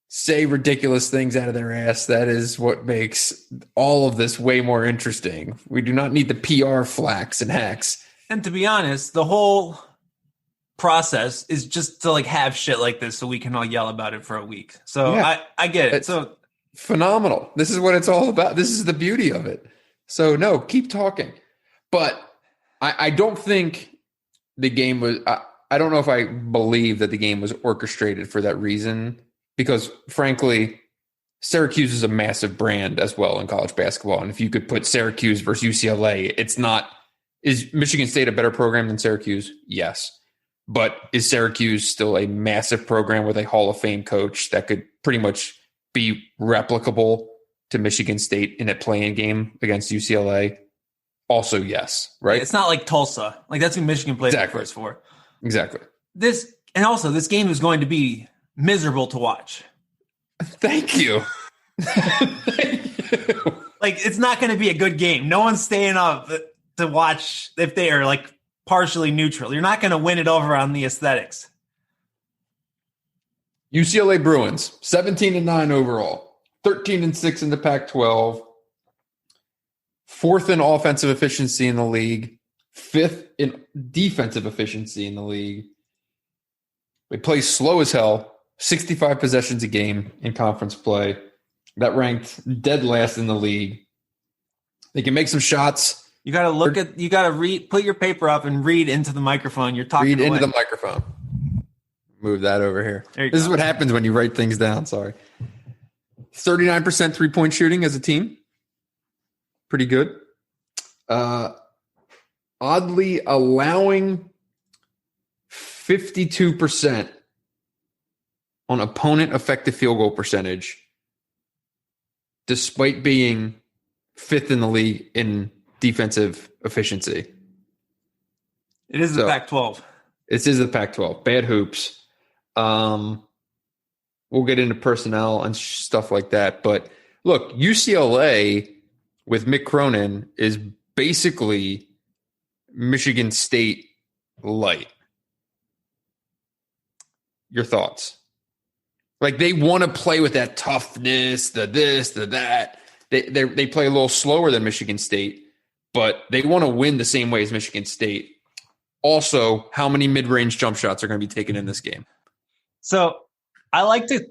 say ridiculous things out of their ass. That is what makes all of this way more interesting. We do not need the PR flacks and hacks. And to be honest, the whole process is just to like have shit like this so we can all yell about it for a week. So yeah, I get it. So phenomenal. This is what it's all about. This is the beauty of it. So no, keep talking. But I don't think the game was, I don't know if I believe that the game was orchestrated for that reason, because frankly, Syracuse is a massive brand as well in college basketball. And if you could put Syracuse versus UCLA, is Michigan State a better program than Syracuse? Yes. But is Syracuse still a massive program with a Hall of Fame coach that could pretty much be replicable to Michigan State in a play-in game against UCLA? Also, yes, right? It's not like Tulsa. Like, that's who Michigan played first for. Exactly. This game is going to be miserable to watch. Thank you. Thank you. Like, it's not going to be a good game. No one's staying up to watch if they are like partially neutral. You're not going to win it over on the aesthetics. UCLA Bruins, 17-9 overall, 13-6 in the Pac-12, 4th in offensive efficiency in the league, 5th in defensive efficiency in the league. They play slow as hell, 65 possessions a game in conference play. That ranked dead last in the league. They can make some shots. You got to read, put your paper up and read into the microphone. You're talking into the microphone. Move that over here. This go. is what happens when you write things down. Sorry. 39% 3-point shooting as a team. Pretty good. Oddly allowing 52% on opponent effective field goal percentage, despite being 5th in the league in defensive efficiency. It is the Pac-12. This is the Pac-12. Bad hoops. We'll get into personnel and stuff like that. But look, UCLA with Mick Cronin is basically Michigan State light. Your thoughts? Like, they want to play with that toughness, the this, the that. They play a little slower than Michigan State, but they want to win the same way as Michigan State. Also, how many mid-range jump shots are going to be taken in this game? So I like to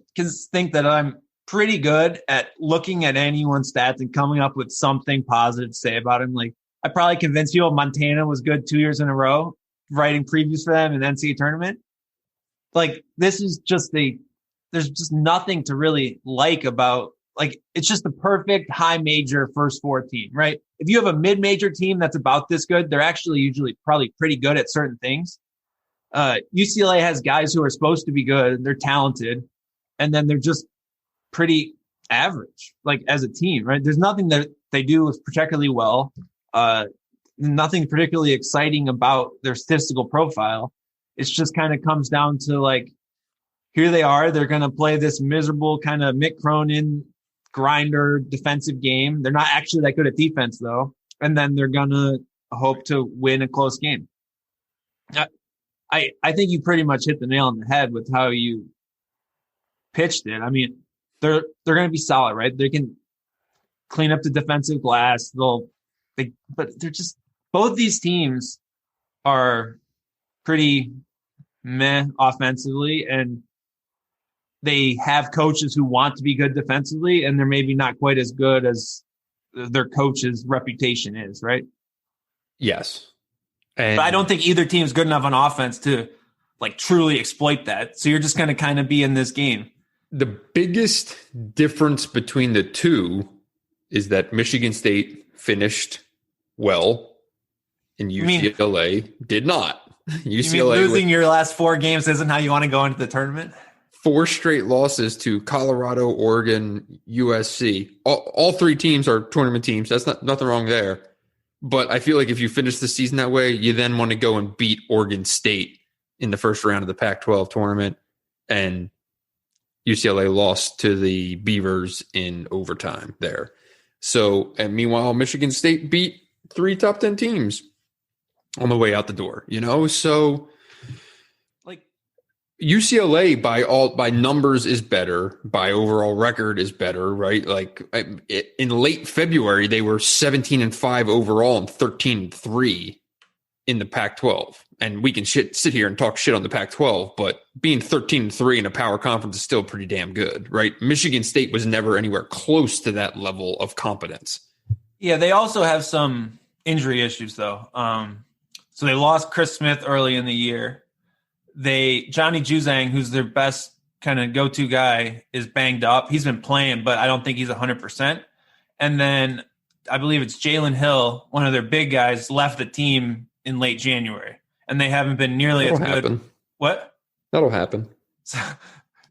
think that I'm pretty good at looking at anyone's stats and coming up with something positive to say about him. Like, I probably convinced you Montana was good 2 years in a row, writing previews for them in the NCAA tournament. Like, this is just there's just nothing to really like about, like, it's just the perfect high major first four team, right? If you have a mid-major team that's about this good, they're actually usually probably pretty good at certain things. UCLA has guys who are supposed to be good. They're talented. And then they're just pretty average, like, as a team, right? There's nothing that they do particularly well. Nothing particularly exciting about their statistical profile. It's just kind of comes down to, like, here they are. They're going to play this miserable kind of Mick Cronin grinder defensive game. They're not actually that good at defense, though. And then they're going to hope to win a close game. I think you pretty much hit the nail on the head with how you pitched it. I mean, they're going to be solid, right? They can clean up the defensive glass. But they're just, both these teams are pretty meh offensively, and they have coaches who want to be good defensively, and they're maybe not quite as good as their coach's reputation is, right? Yes. But I don't think either team is good enough on offense to, like, truly exploit that. So you're just going to kind of be in this game. The biggest difference between the two is that Michigan State finished well and UCLA did not. UCLA losing your last four games isn't how you want to go into the tournament? 4 straight losses to Colorado, Oregon, USC. All 3 teams are tournament teams. That's nothing wrong there. But I feel like if you finish the season that way, you then want to go and beat Oregon State in the first round of the Pac-12 tournament. And UCLA lost to the Beavers in overtime there. So, and meanwhile, Michigan State beat 3 top 10 teams on the way out the door, you know? So, like, UCLA by numbers is better, by overall record is better, right? Like, in late February, they were 17-5 overall and 13-3 in the Pac-12. And we can sit here and talk shit on the Pac-12, but being 13-3 in a power conference is still pretty damn good, right? Michigan State was never anywhere close to that level of competence. Yeah, they also have some injury issues, though. So they lost Chris Smith early in the year. Johnny Juzang, who's their best kind of go-to guy, is banged up. He's been playing, but I don't think he's 100%. And then I believe it's Jalen Hill, one of their big guys, left the team in late January, and they haven't been nearly as good. What? That'll happen. So,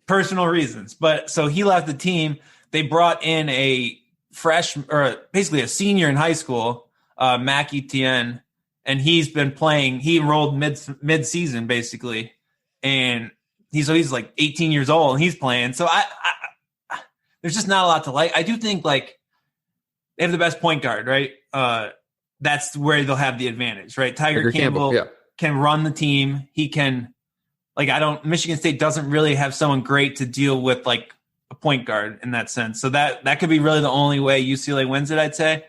personal reasons. But so he left the team. They brought in a basically a senior in high school, Mac Etienne, and he's been playing. He enrolled mid-season basically, and he's like 18 years old and he's playing. So I there's just not a lot to like. I do think, like, they have the best point guard, right? That's where they'll have the advantage, right? Tiger Campbell can run the team. He can, like, Michigan State doesn't really have someone great to deal with, like, a point guard in that sense. So that could be really the only way UCLA wins it, I'd say.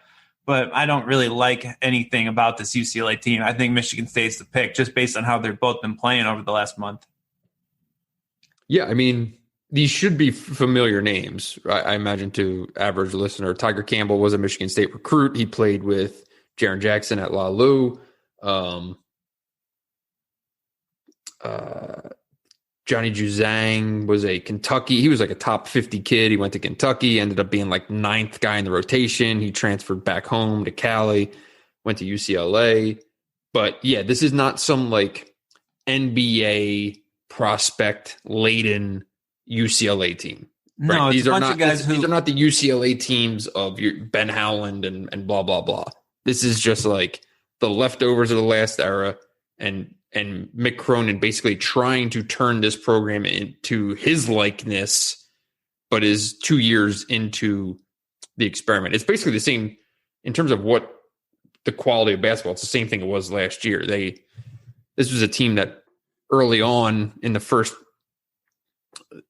But I don't really like anything about this UCLA team. I think Michigan State's the pick just based on how they've both been playing over the last month. Yeah, I mean, these should be familiar names, I imagine, to average listener. Tiger Campbell was a Michigan State recruit. He played with Jaren Jackson at La Lu. Johnny Juzang was a Kentucky. He was like a top 50 kid. He went to Kentucky, ended up being like 9th guy in the rotation. He transferred back home to Cali, went to UCLA. But yeah, this is not some like NBA prospect laden UCLA team. Right? No, These it's a are bunch not of guys these are not the UCLA teams of your Ben Howland and blah blah blah. This is just like the leftovers of the last era, and Mick Cronin basically trying to turn this program into his likeness, but is 2 years into the experiment. It's basically the same in terms of what the quality of basketball. It's the same thing it was last year. This was a team that early on in the first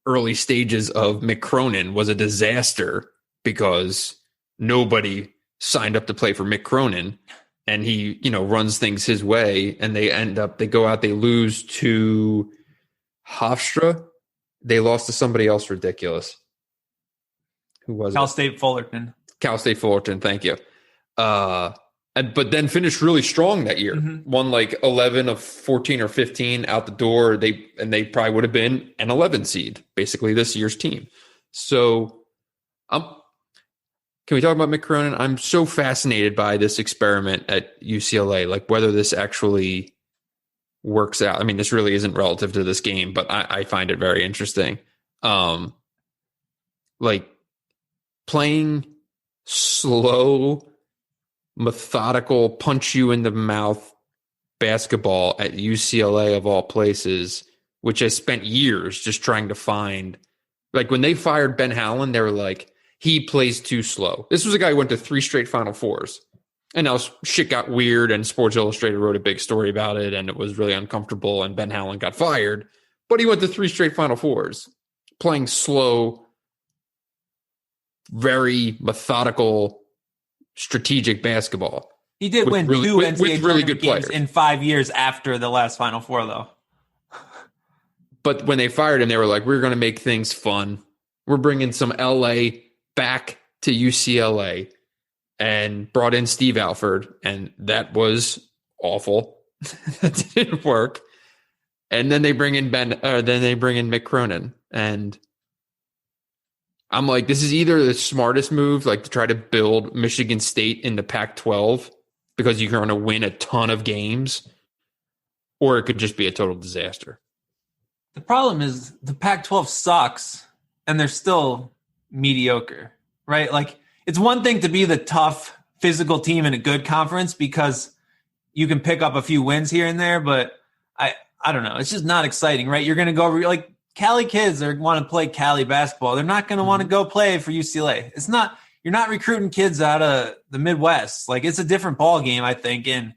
early stages of Mick Cronin was a disaster because nobody signed up to play for Mick Cronin, and he, runs things his way, and they go out, they lose to Hofstra. They lost to somebody else ridiculous. Who was Cal it? State Fullerton. Cal State Fullerton, thank you. But then finished really strong that year. Won like 11 of 14 or 15 out the door. They probably would have been an 11 seed, basically this year's team. So can we talk about Mick Cronin? I'm so fascinated by this experiment at UCLA, like whether this actually works out. I mean, this really isn't relative to this game, but I find it very interesting. Like playing slow, methodical, punch you in the mouth basketball at UCLA of all places, which I spent years just trying to find. Like when they fired Ben Howland, they were like, he plays too slow. This was a guy who went to 3 straight Final Fours. And now shit got weird, and Sports Illustrated wrote a big story about it, and it was really uncomfortable, and Ben Howland got fired. But he went to 3 straight Final Fours, playing slow, very methodical, strategic basketball. He did win 2 NCAA really Tournament good games players in 5 years after the last Final Four, though. But when they fired him, they were like, we're going to make things fun. We're bringing some LA back to UCLA, and brought in Steve Alford, and that was awful. That didn't work. And then they bring in Mick Cronin, and I'm like, this is either the smartest move, like to try to build Michigan State in the Pac-12 because you're going to win a ton of games, or it could just be a total disaster. The problem is the Pac-12 sucks, and they're still mediocre, right? Like, it's one thing to be the tough physical team in a good conference because you can pick up a few wins here and there, but I don't know. It's just not exciting, right? You're going to go like Cali kids want to play Cali basketball. They're not going to want to go play for UCLA. You're not recruiting kids out of the Midwest. Like, it's a different ball game, I think. And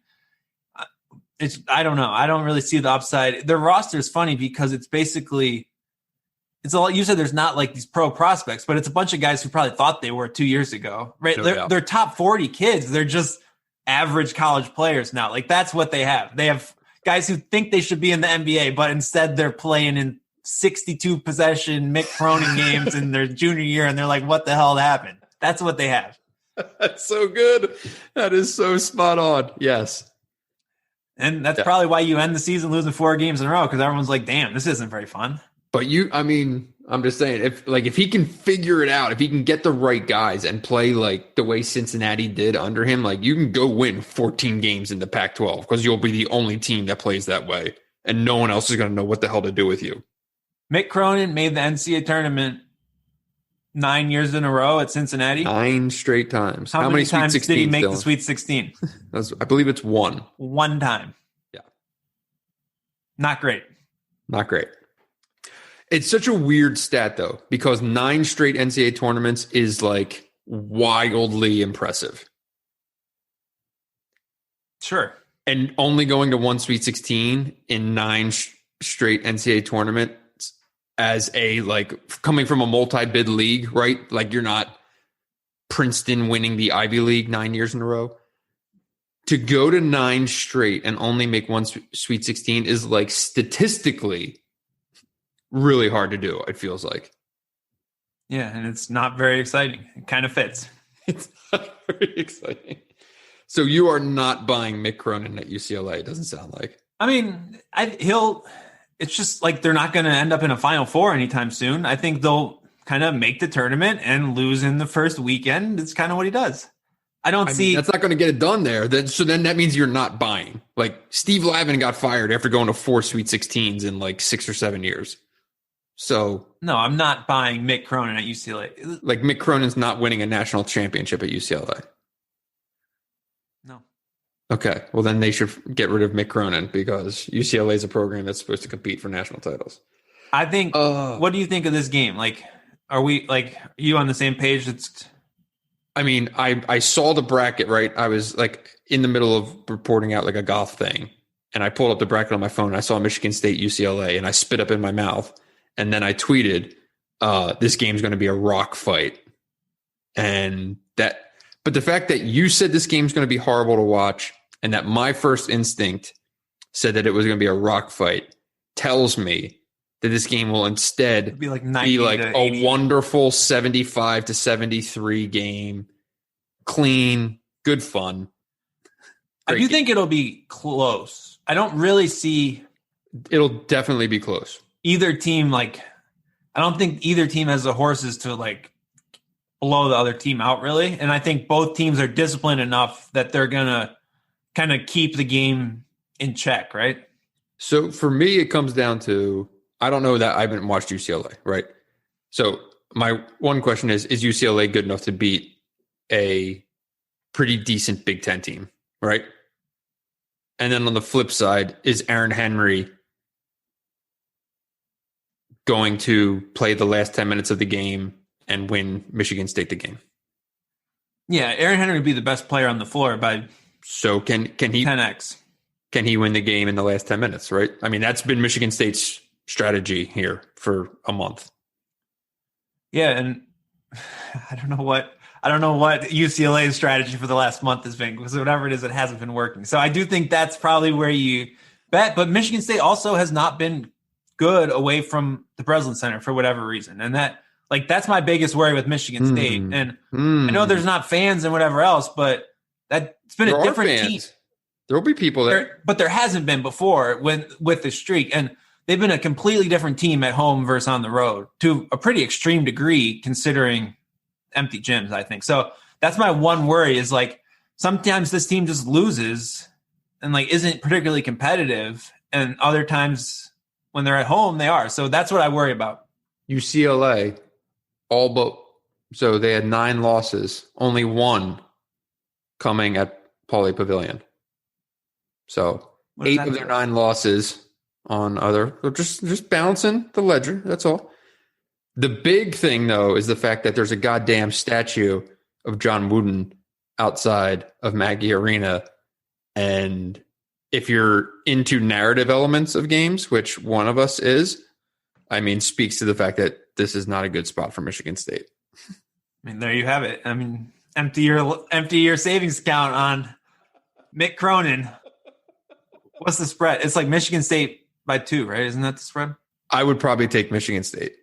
I don't know. I don't really see the upside. Their roster is funny because it's basically, it's a lot. You said there's not like these pro prospects, but it's a bunch of guys who probably thought they were 2 years ago, right? They're top 40 kids. They're just average college players now. Like, that's what they have. They have guys who think they should be in the NBA, but instead they're playing in 62 possession Mick Cronin games in their junior year. And they're like, what the hell happened? That's what they have. That's so good. That is so spot on. Yes. And that's probably why you end the season losing 4 games in a row. Cause everyone's like, damn, this isn't very fun. But I'm just saying, if he can figure it out, if he can get the right guys and play like the way Cincinnati did under him, like you can go win 14 games in the Pac-12 because you'll be the only team that plays that way, and no one else is going to know what the hell to do with you. Mick Cronin made the NCAA tournament 9 years in a row at Cincinnati. 9 straight times. How many times did he make the Sweet 16? I believe it's 1. 1 time. Yeah. Not great. Not great. It's such a weird stat, though, because 9 straight NCAA tournaments is like wildly impressive. Sure. And only going to 1 Sweet 16 in 9 straight NCAA tournaments as a, like, coming from a multi-bid league, right? Like, you're not Princeton winning the Ivy League 9 years in a row. To go to 9 straight and only make 1 Sweet 16 is, like, statistically really hard to do, it feels like. Yeah, and it's not very exciting. It kind of fits. It's not very exciting. So you are not buying Mick Cronin at UCLA, it doesn't sound like. I mean, it's just like they're not going to end up in a Final Four anytime soon. I think they'll kind of make the tournament and lose in the first weekend. It's kind of what he does. I mean, that's not going to get it done there. So then that means you're not buying. Like Steve Lavin got fired after going to 4 Sweet 16s in like 6 or 7 years. So no, I'm not buying Mick Cronin at UCLA. Like Mick Cronin's not winning a national championship at UCLA. No. Okay. Well, then they should get rid of Mick Cronin because UCLA is a program that's supposed to compete for national titles. I think. What do you think of this game? Like, are you on the same page? I mean, I saw the bracket, right? I was like in the middle of reporting out like a golf thing, and I pulled up the bracket on my phone. And I saw Michigan State, UCLA, and I spit up in my mouth. And then I tweeted, this game's going to be a rock fight. But the fact that you said this game's going to be horrible to watch and that my first instinct said that it was going to be a rock fight tells me that this game will instead be like a wonderful 75-73 game, clean, good fun. I do think it'll be close. I don't really see. It'll definitely be close. Either team, I don't think either team has the horses to blow the other team out, really. And I think both teams are disciplined enough that they're going to kind of keep the game in check, right? So for me, it comes down to, I don't know that I haven't watched UCLA, right? So my one question is UCLA good enough to beat a pretty decent Big Ten team, right? And then on the flip side, is Aaron Henry going to play the last 10 minutes of the game and win Michigan State the game? Yeah, Aaron Henry would be the best player on the floor by so can he 10x. Can he win the game in the last 10 minutes, right? I mean, that's been Michigan State's strategy here for a month. Yeah, and I don't know what UCLA's strategy for the last month has been, because whatever it is, it hasn't been working. So I do think that's probably where you bet. But Michigan State also has not been good away from the Breslin Center for whatever reason. And that's my biggest worry with Michigan State. And I know there's not fans and whatever else, but it's been a different team. There will be people there. But there hasn't been before with the streak. And they've been a completely different team at home versus on the road to a pretty extreme degree, considering empty gyms, I think. So that's my one worry is sometimes this team just loses and isn't particularly competitive. And other times when they're at home, they are. So that's what I worry about. UCLA, so they had 9 losses, only 1 coming at Pauley Pavilion. So 8 of their 9 losses on just balancing the ledger. That's all. The big thing, though, is the fact that there's a goddamn statue of John Wooden outside of Maggie Arena. And if you're into narrative elements of games, which one of us is, I mean, speaks to the fact that this is not a good spot for Michigan State. I mean, there you have it. I mean, empty your savings account on Mick Cronin. What's the spread? It's like Michigan State by 2, right? Isn't that the spread? I would probably take Michigan State.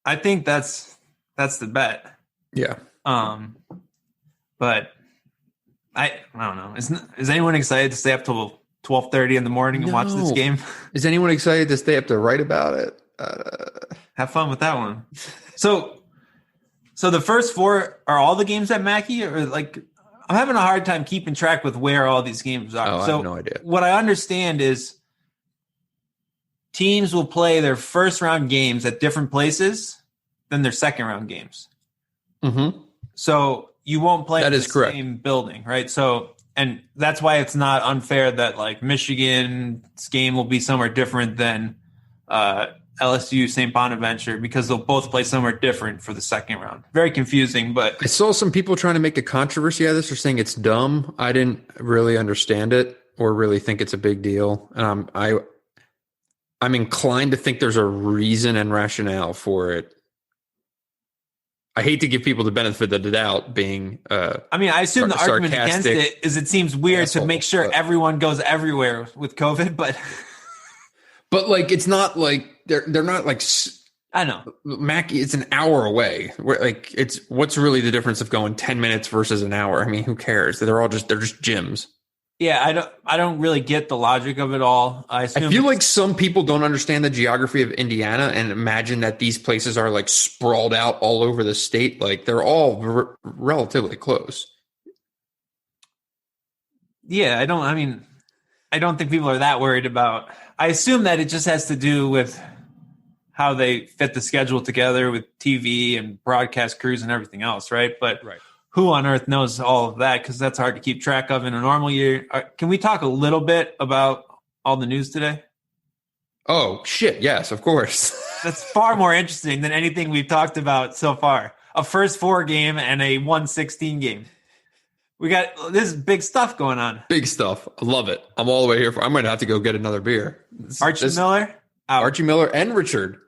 I think that's the bet. Yeah. But I don't know. Is anyone excited to stay up till 12:30 in the morning and watch this game? Is anyone excited to stay up to write about it? Have fun with that one. So the first 4 are all the games at Mackey, or I'm having a hard time keeping track with where all these games are. I have no idea. What I understand is teams will play their first round games at different places than their second round games. Mm-hmm. So you won't play in the same building, right? So, and that's why it's not unfair that Michigan's game will be somewhere different than LSU St. Bonaventure, because they'll both play somewhere different for the second round. Very confusing, but I saw some people trying to make a controversy out of this or saying it's dumb. I didn't really understand it or really think it's a big deal. And I'm inclined to think there's a reason and rationale for it. I hate to give people the benefit of the doubt being I assume the argument against it is it seems weird to make sure everyone goes everywhere with COVID, but it's not they're not I know. Mackey, it's an hour away. What's really the difference of going 10 minutes versus an hour? I mean, who cares? They're just gyms. Yeah, I don't really get the logic of it all. I feel like some people don't understand the geography of Indiana and imagine that these places are like sprawled out all over the state. Like they're all relatively close. Yeah, I don't think people are that worried about. I assume that it just has to do with how they fit the schedule together with TV and broadcast crews and everything else, right? But who on earth knows all of that? Because that's hard to keep track of in a normal year. Can we talk a little bit about all the news today? Oh, shit. Yes, of course. That's far more interesting than anything we've talked about so far. A first 4 game and a 1-16 game. This is big stuff going on. Big stuff. I love it. I'm all the way here for. I'm going to have to go get another beer. Archie Miller? Out. Archie Miller and Richard.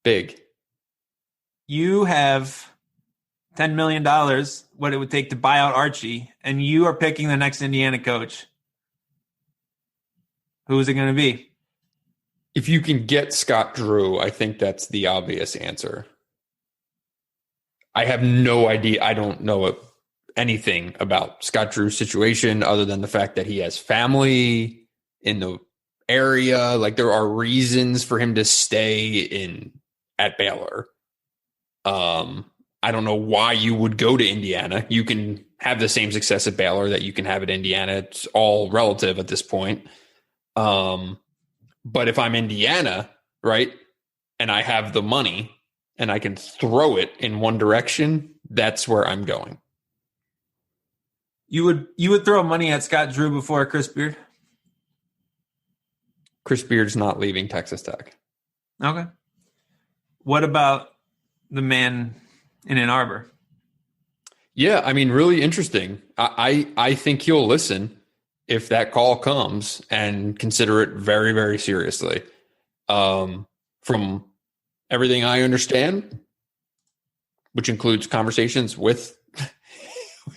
Big. You have $10 million, what it would take to buy out Archie, and you are picking the next Indiana coach. Who is it going to be? If you can get Scott Drew, I think that's the obvious answer. I have no idea. I don't know anything about Scott Drew's situation other than the fact that he has family in the area. Like there are reasons for him to stay at Baylor. I don't know why you would go to Indiana. You can have the same success at Baylor that you can have at Indiana. It's all relative at this point. But if I'm Indiana, right, and I have the money and I can throw it in one direction, that's where I'm going. You would throw money at Scott Drew before Chris Beard? Chris Beard's not leaving Texas Tech. Okay. What about the man in Ann Arbor? Yeah, I mean, really interesting. I think he'll listen if that call comes and consider it very, very seriously. From everything I understand, which includes conversations with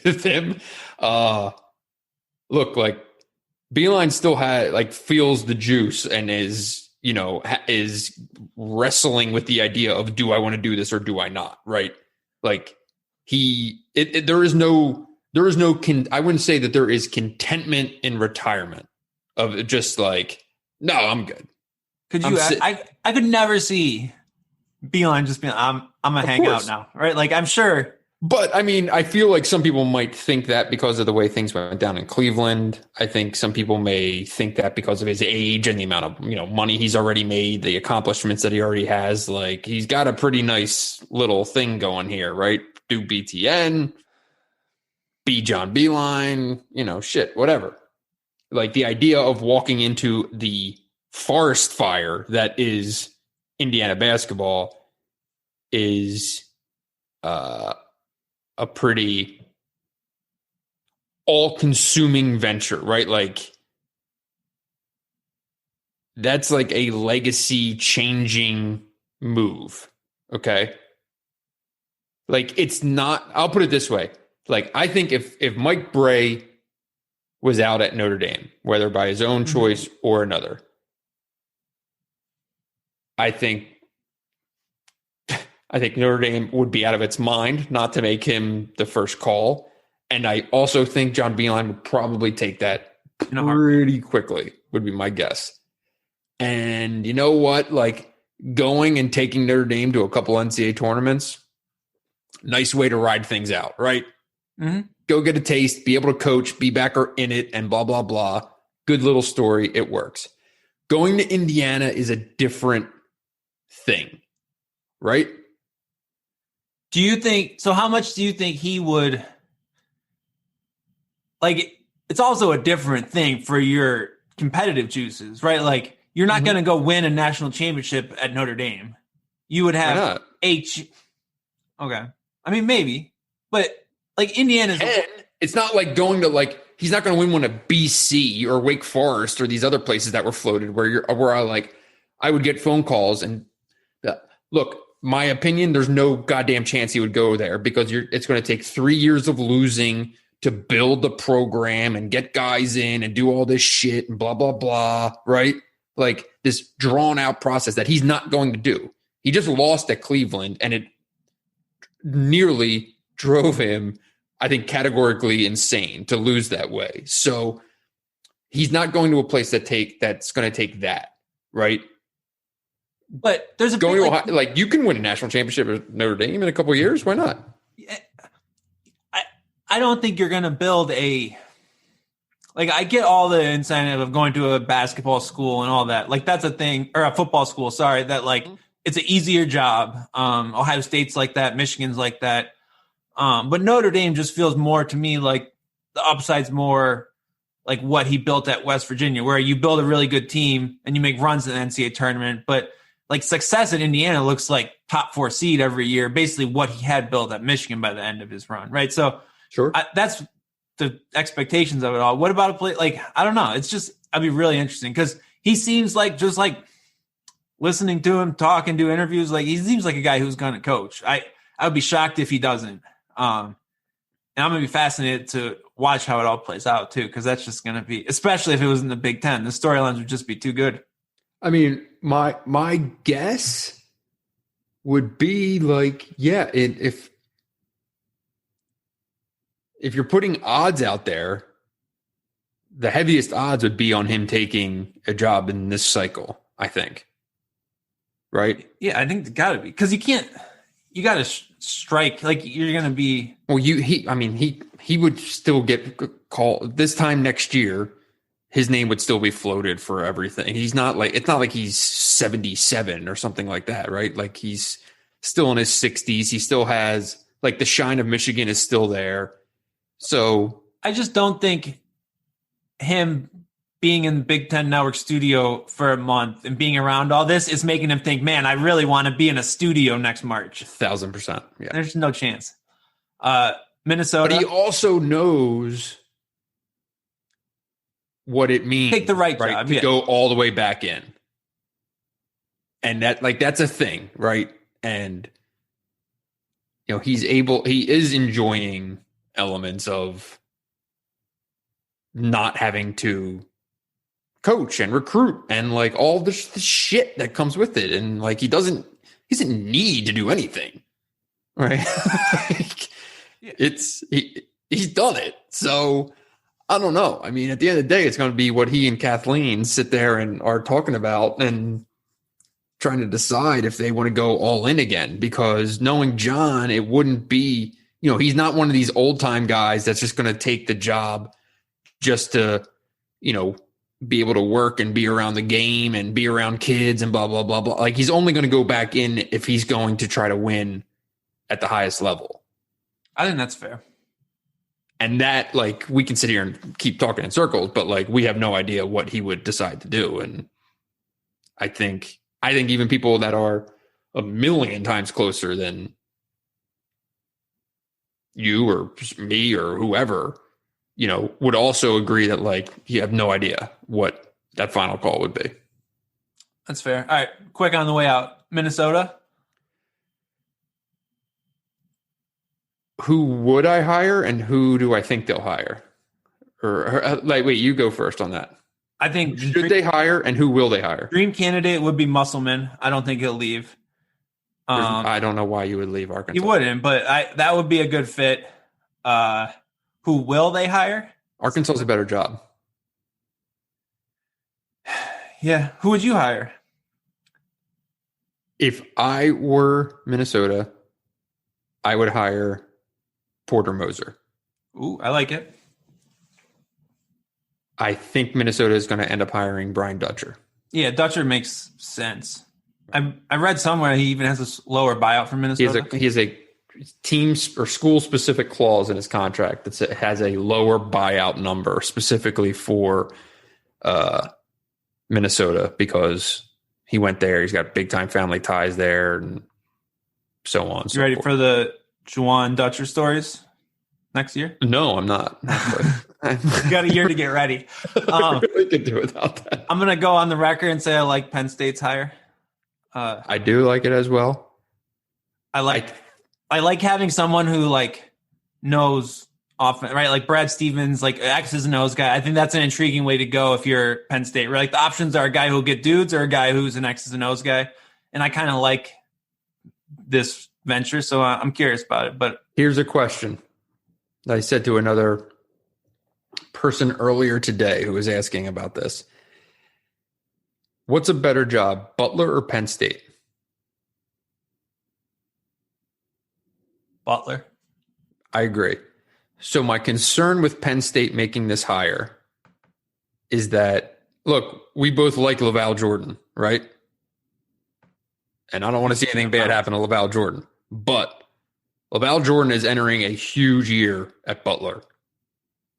him, look, like Beeline still feels the juice and is wrestling with the idea of, do I want to do this or do I not? Right. Like there is no, I wouldn't say that there is contentment in retirement of just like, no, I'm good. Could you, I could never see Beeline just being, I'm going to hang out now. Right. Like I'm sure. But I mean, I feel like some people might think that because of the way things went down in Cleveland. I think some people may think that because of his age and the amount of, money he's already made, the accomplishments that he already has. Like he's got a pretty nice little thing going here, right? Do BTN, be John Beeline, shit, whatever. Like the idea of walking into the forest fire that is Indiana basketball is a pretty all-consuming venture, right? Like that's like a legacy-changing move, okay? Like it's not, I'll put it this way. Like I think if Mike Bray was out at Notre Dame, whether by his own choice or another, I think Notre Dame would be out of its mind not to make him the first call. And I also think John Beeline would probably take that pretty quickly, would be my guess. And you know what? Like going and taking Notre Dame to a couple NCAA tournaments, nice way to ride things out, right? Mm-hmm. Go get a taste, be able to coach, be back in it, and blah, blah, blah. Good little story. It works. Going to Indiana is a different thing, right? Do you think, so how much do you think he would, like, it's also a different thing for your competitive juices, right? Like, you're not going to go win a national championship at Notre Dame. You would have okay. I mean, maybe, but like Indiana's. It's not like going to he's not going to win one at BC or Wake Forest or these other places that were floated where I would get phone calls and look, my opinion, there's no goddamn chance he would go there because it's going to take 3 years of losing to build the program and get guys in and do all this shit and blah, blah, blah, right? Like this drawn out process that he's not going to do. He just lost at Cleveland and it nearly drove him I think, categorically insane to lose that way. So he's not going to a place that's going to take that, right? But there's a going big, to Ohio, like you can win a national championship at Notre Dame in a couple of years. Why not? I don't think you're going to build a like. I get all the incentive of going to a basketball school and all that. Like that's a thing, or a football school. Sorry, that like it's an easier job. Ohio State's like that. Michigan's like that. But Notre Dame just feels more to me like the upside's more like what he built at West Virginia, where you build a really good team and you make runs in the NCAA tournament. But like success at Indiana looks like top 4 seed every year, basically what he had built at Michigan by the end of his run, right? So sure, that's the expectations of it all. What about a play? Like, I don't know. It's just, I'd be really interesting because he seems like just like listening to him talk and do interviews, like he seems like a guy who's going to coach. I would be shocked if he doesn't. And I'm going to be fascinated to watch how it all plays out too, because that's just going to be, especially if it was in the Big Ten, the storylines would just be too good. I mean, my guess would be like, yeah, if you're putting odds out there, the heaviest odds would be on him taking a job in this cycle, I think. Right? Yeah, I think it's got to be because you got to strike like you're going to be. Well, he would still get called this time next year. His name would still be floated for everything. He's not like, it's not like he's 77 or something like that, right? Like he's still in his 60s. He still has like the shine of Michigan is still there. So I just don't think him being in the Big Ten Network studio for a month and being around all this is making him think, man, I really want to be in a studio next March. 1,000%. Yeah. There's no chance. Minnesota. But he also knows what it means. Take the right job. To go all the way back in. And that's a thing, right? And he is enjoying elements of not having to coach and recruit and like all the shit that comes with it. And like he doesn't need to do anything. Right? He's done it. So I don't know. I mean, at the end of the day, it's going to be what he and Kathleen sit there and are talking about and trying to decide if they want to go all in again. Because knowing John, it wouldn't be, he's not one of these old time guys that's just going to take the job just to, be able to work and be around the game and be around kids and blah, blah, blah, blah. Like he's only going to go back in if he's going to try to win at the highest level. I think that's fair. And that, like, we can sit here and keep talking in circles, but like we have no idea what he would decide to do. And I think even people that are a million times closer than you or me or whoever, would also agree that like you have no idea what that final call would be. That's fair. All right, quick on the way out. Minnesota. Who would I hire and who do I think they'll hire? Or wait, you go first on that. I think should they hire and who will they hire? Dream candidate would be Musselman. I don't think he'll leave. I don't know why you would leave Arkansas. He wouldn't, but that would be a good fit. Who will they hire? Arkansas is a better job. Yeah. Who would you hire? If I were Minnesota, I would hire Porter Moser. Ooh, I like it. I think Minnesota is going to end up hiring Brian Dutcher. Yeah, Dutcher makes sense. I read somewhere he even has a lower buyout for Minnesota. He has a team or school specific clause in his contract that has a lower buyout number specifically for Minnesota because he went there. He's got big time family ties there and so on. You ready for the Juwan Dutcher stories next year? No, I'm not. You got a year to get ready. I really could do without that. I'm going to go on the record and say I like Penn State's hire. I do like it as well. I like having someone who like knows offense, right? Like Brad Stevens, like X's and O's guy. I think that's an intriguing way to go if you're Penn State. Right? Like the options are a guy who'll get dudes or a guy who's an X's and O's guy. And I kind of like this venture, so I'm curious about it. But here's a question: I said to another person earlier today who was asking about this. What's a better job, Butler or Penn State? Butler. I agree. So my concern with Penn State making this hire is that, look, we both like LaVall Jordan, right? And I don't want to see anything bad happen to LaVall Jordan. But LaVall Jordan is entering a huge year at Butler.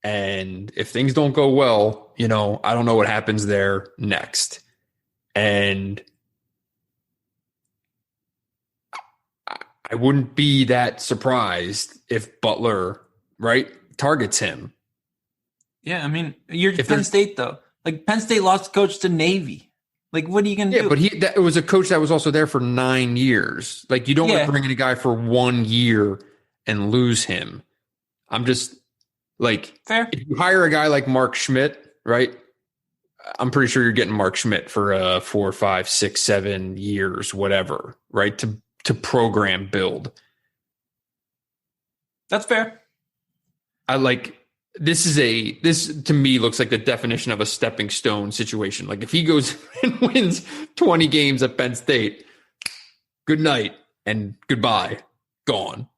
And if things don't go well, I don't know what happens there next. And I wouldn't be that surprised if Butler, right, targets him. Yeah, I mean, you're Penn State, though. Like, Penn State lost coach to Navy. Like, what are you going to do? Yeah, but it was a coach that was also there for 9 years. Like, you don't want to bring in a guy for 1 year and lose him. I'm just, like, fair. If you hire a guy like Mark Schmidt, right, I'm pretty sure you're getting Mark Schmidt for 4, 5, 6, 7 years, whatever, right, to program build. That's fair. This to me looks like the definition of a stepping stone situation. Like, if he goes and wins 20 games at Penn State, good night and goodbye, gone.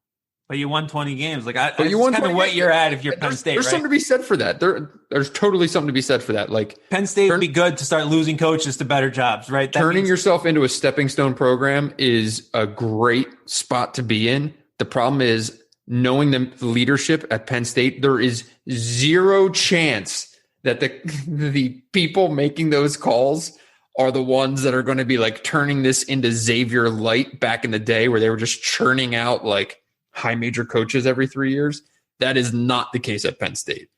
But you won 20 games. Like, but you won kind of what you're at if you're Penn State. There's something to be said for that. There's totally something to be said for that. Like, Penn State would be good to start losing coaches to better jobs, right? Turning yourself into a stepping stone program is a great spot to be in. The problem is, knowing the leadership at Penn State, there is zero chance that the people making those calls are the ones that are going to be like turning this into Xavier Light back in the day, where they were just churning out like high major coaches every 3 years. That is not the case at Penn State.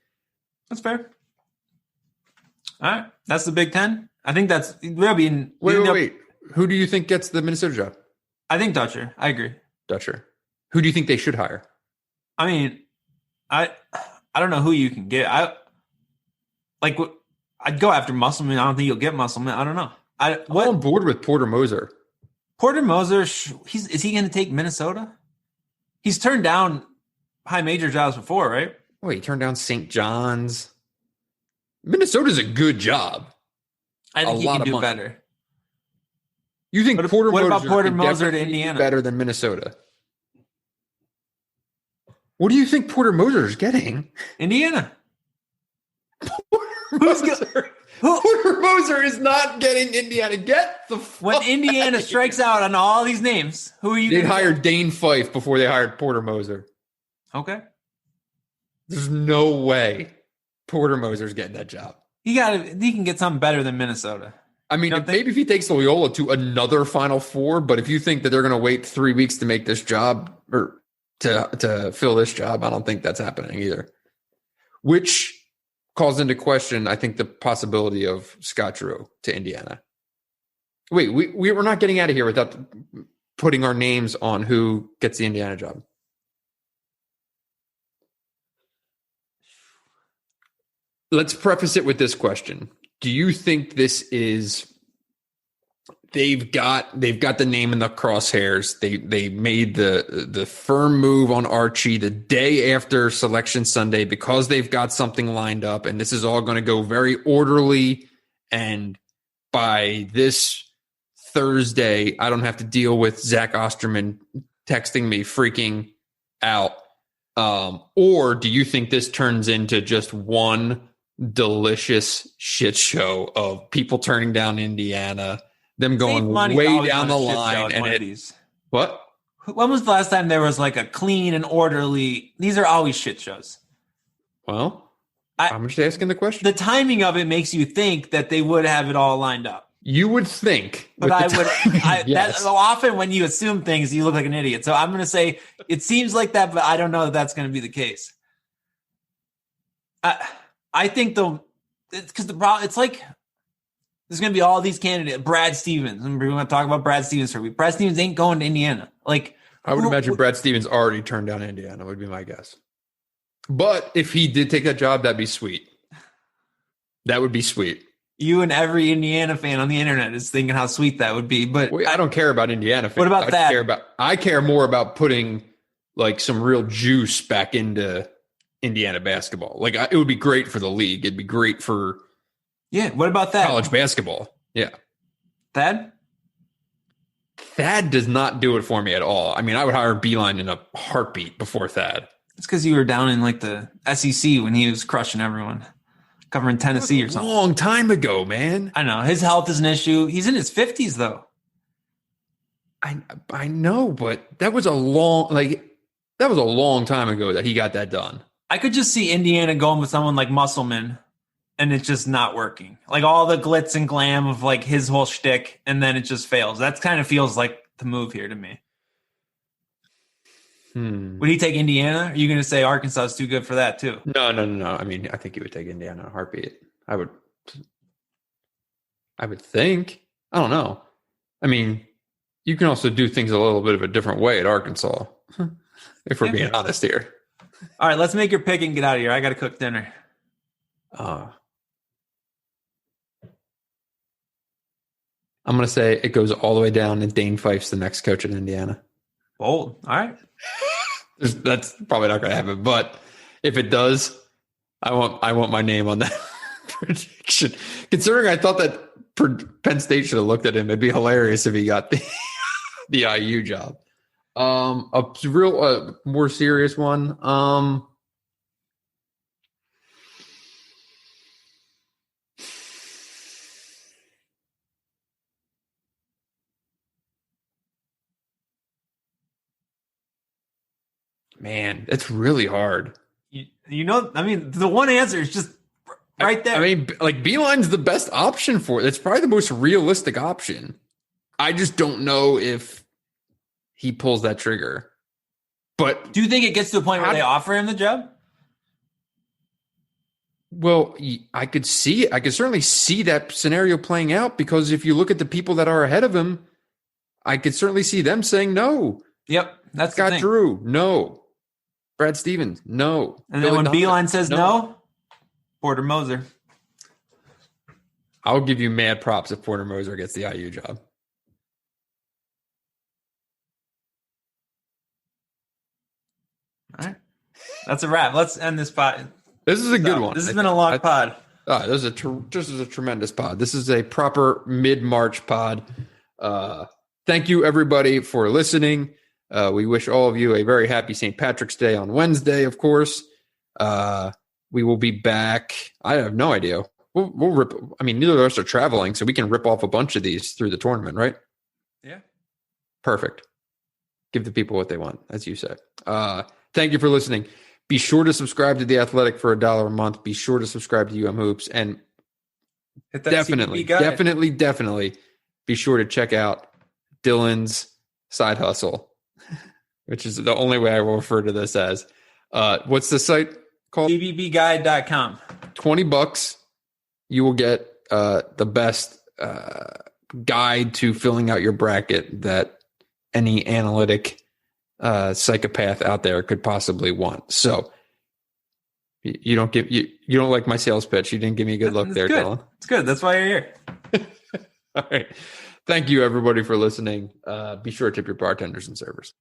That's fair. All right. That's the Big Ten. I think that's wait. Who do you think gets the Minnesota job? I think Dutcher. I agree. Dutcher. Who do you think they should hire? I mean, I don't know who you can get. I'd go after Musselman. I don't think you'll get Musselman. I don't know. I'm on board with Porter Moser. Porter Moser, is he going to take Minnesota? He's turned down high major jobs before, right? Oh, he turned down St. John's. Minnesota's a good job. I think he can do better. You think what about Porter Moser to Indiana? Better than Minnesota? What do you think Porter Moser is getting? Indiana. Porter Moser is not getting Indiana. Get the fuck when Indiana strikes out on all these names, who are you? They'd hired Dane Fife before they hired Porter Moser. Okay. There's no way Porter Moser's getting that job. He can get something better than Minnesota. I mean, maybe if he takes Loyola to another Final Four, but if you think that they're going to wait 3 weeks to make this job or to fill this job, I don't think that's happening either. Which calls into question, I think, the possibility of Scott Drew to Indiana. Wait, we're not getting out of here without putting our names on who gets the Indiana job. Let's preface it with this question. Do you think this is they've got the name in the crosshairs? They made the firm move on Archie the day after Selection Sunday because they've got something lined up, and this is all going to go very orderly, and by this Thursday I don't have to deal with Zach Osterman texting me freaking out. Or do you think this turns into just one delicious shit show of people turning down Indiana, them going way down the line, and what? When was the last time there was like a clean and orderly? These are always shit shows. Well, I'm just asking the question. The timing of it makes you think that they would have it all lined up. You would think, but yes. That often when you assume things, you look like an idiot. So I'm going to say it seems like that, but I don't know that that's going to be the case. I think because the problem, it's like there's going to be all these candidates. Brad Stevens. We're going to talk about Brad Stevens for a week. Brad Stevens ain't going to Indiana. Like, I would imagine Brad Stevens already turned down Indiana, would be my guess. But if he did take that job, that'd be sweet. That would be sweet. You and every Indiana fan on the internet is thinking how sweet that would be. But I don't care about Indiana fans. What about I care more about putting like some real juice back into Indiana basketball. Like it would be great for the league. It'd be great for What about that? college basketball. Yeah. Thad Does not do it for me at all. I mean, I would hire Beeline in a heartbeat before Thad. It's because you were down in like the SEC when he was crushing everyone, covering Tennessee or something. A long time ago, man. I know his health is an issue. He's in his 50s though. I know, but that was a long time ago that he got that done. I could just see Indiana going with someone like Musselman, and it's just not working. Like all the glitz and glam of like his whole shtick, and then it just fails. That kind of feels like the move here to me. Would he take Indiana? Are you going to say Arkansas is too good for that too? No. I mean, I think he would take Indiana in a heartbeat. I would think. I don't know. I mean, you can also do things a little bit of a different way at Arkansas, if we're being honest here. All right, let's make your pick and get out of here. I got to cook dinner. I'm going to say it goes all the way down, and Dane Fife's the next coach at Indiana. Bold. All right. That's probably not going to happen, but if it does, I want my name on that prediction. Considering I thought that Penn State should have looked at him, it'd be hilarious if he got the IU job. A real more serious one. Man, it's really hard. You know, I mean, the one answer is just right there. I mean, like Beeline's the best option for it. It's probably the most realistic option. I just don't know if he pulls that trigger. But do you think it gets to a point where they offer him the job? Well, I could certainly see that scenario playing out, because if you look at the people that are ahead of him, I could certainly see them saying no. Yep, that's Scott the thing. Drew, no. Brad Stevens, no. And then when Beeline says no, Porter Moser. I'll give you mad props if Porter Moser gets the IU job. All right. That's a wrap. Let's end this pod. This is a good one. This has been a long pod. This is a tremendous pod. This is a proper mid-March pod. Thank you, everybody, for listening. We wish all of you a very happy St. Patrick's Day on Wednesday, of course. We will be back. I have no idea. We'll rip. I mean, neither of us are traveling, so we can rip off a bunch of these through the tournament, right? Yeah. Perfect. Give the people what they want, as you say. Thank you for listening. Be sure to subscribe to The Athletic for $1 a month. Be sure to subscribe to UM Hoops. And definitely be sure to check out Dylan's side hustle, which is the only way I will refer to this as. What's the site called? BBBguide.com. $20. You will get the best guide to filling out your bracket that any analytic psychopath out there could possibly want. So you don't like my sales pitch. You didn't give me a good look there, Dylan. It's good. That's why you're here. All right. Thank you, everybody, for listening. Be sure to tip your bartenders and servers.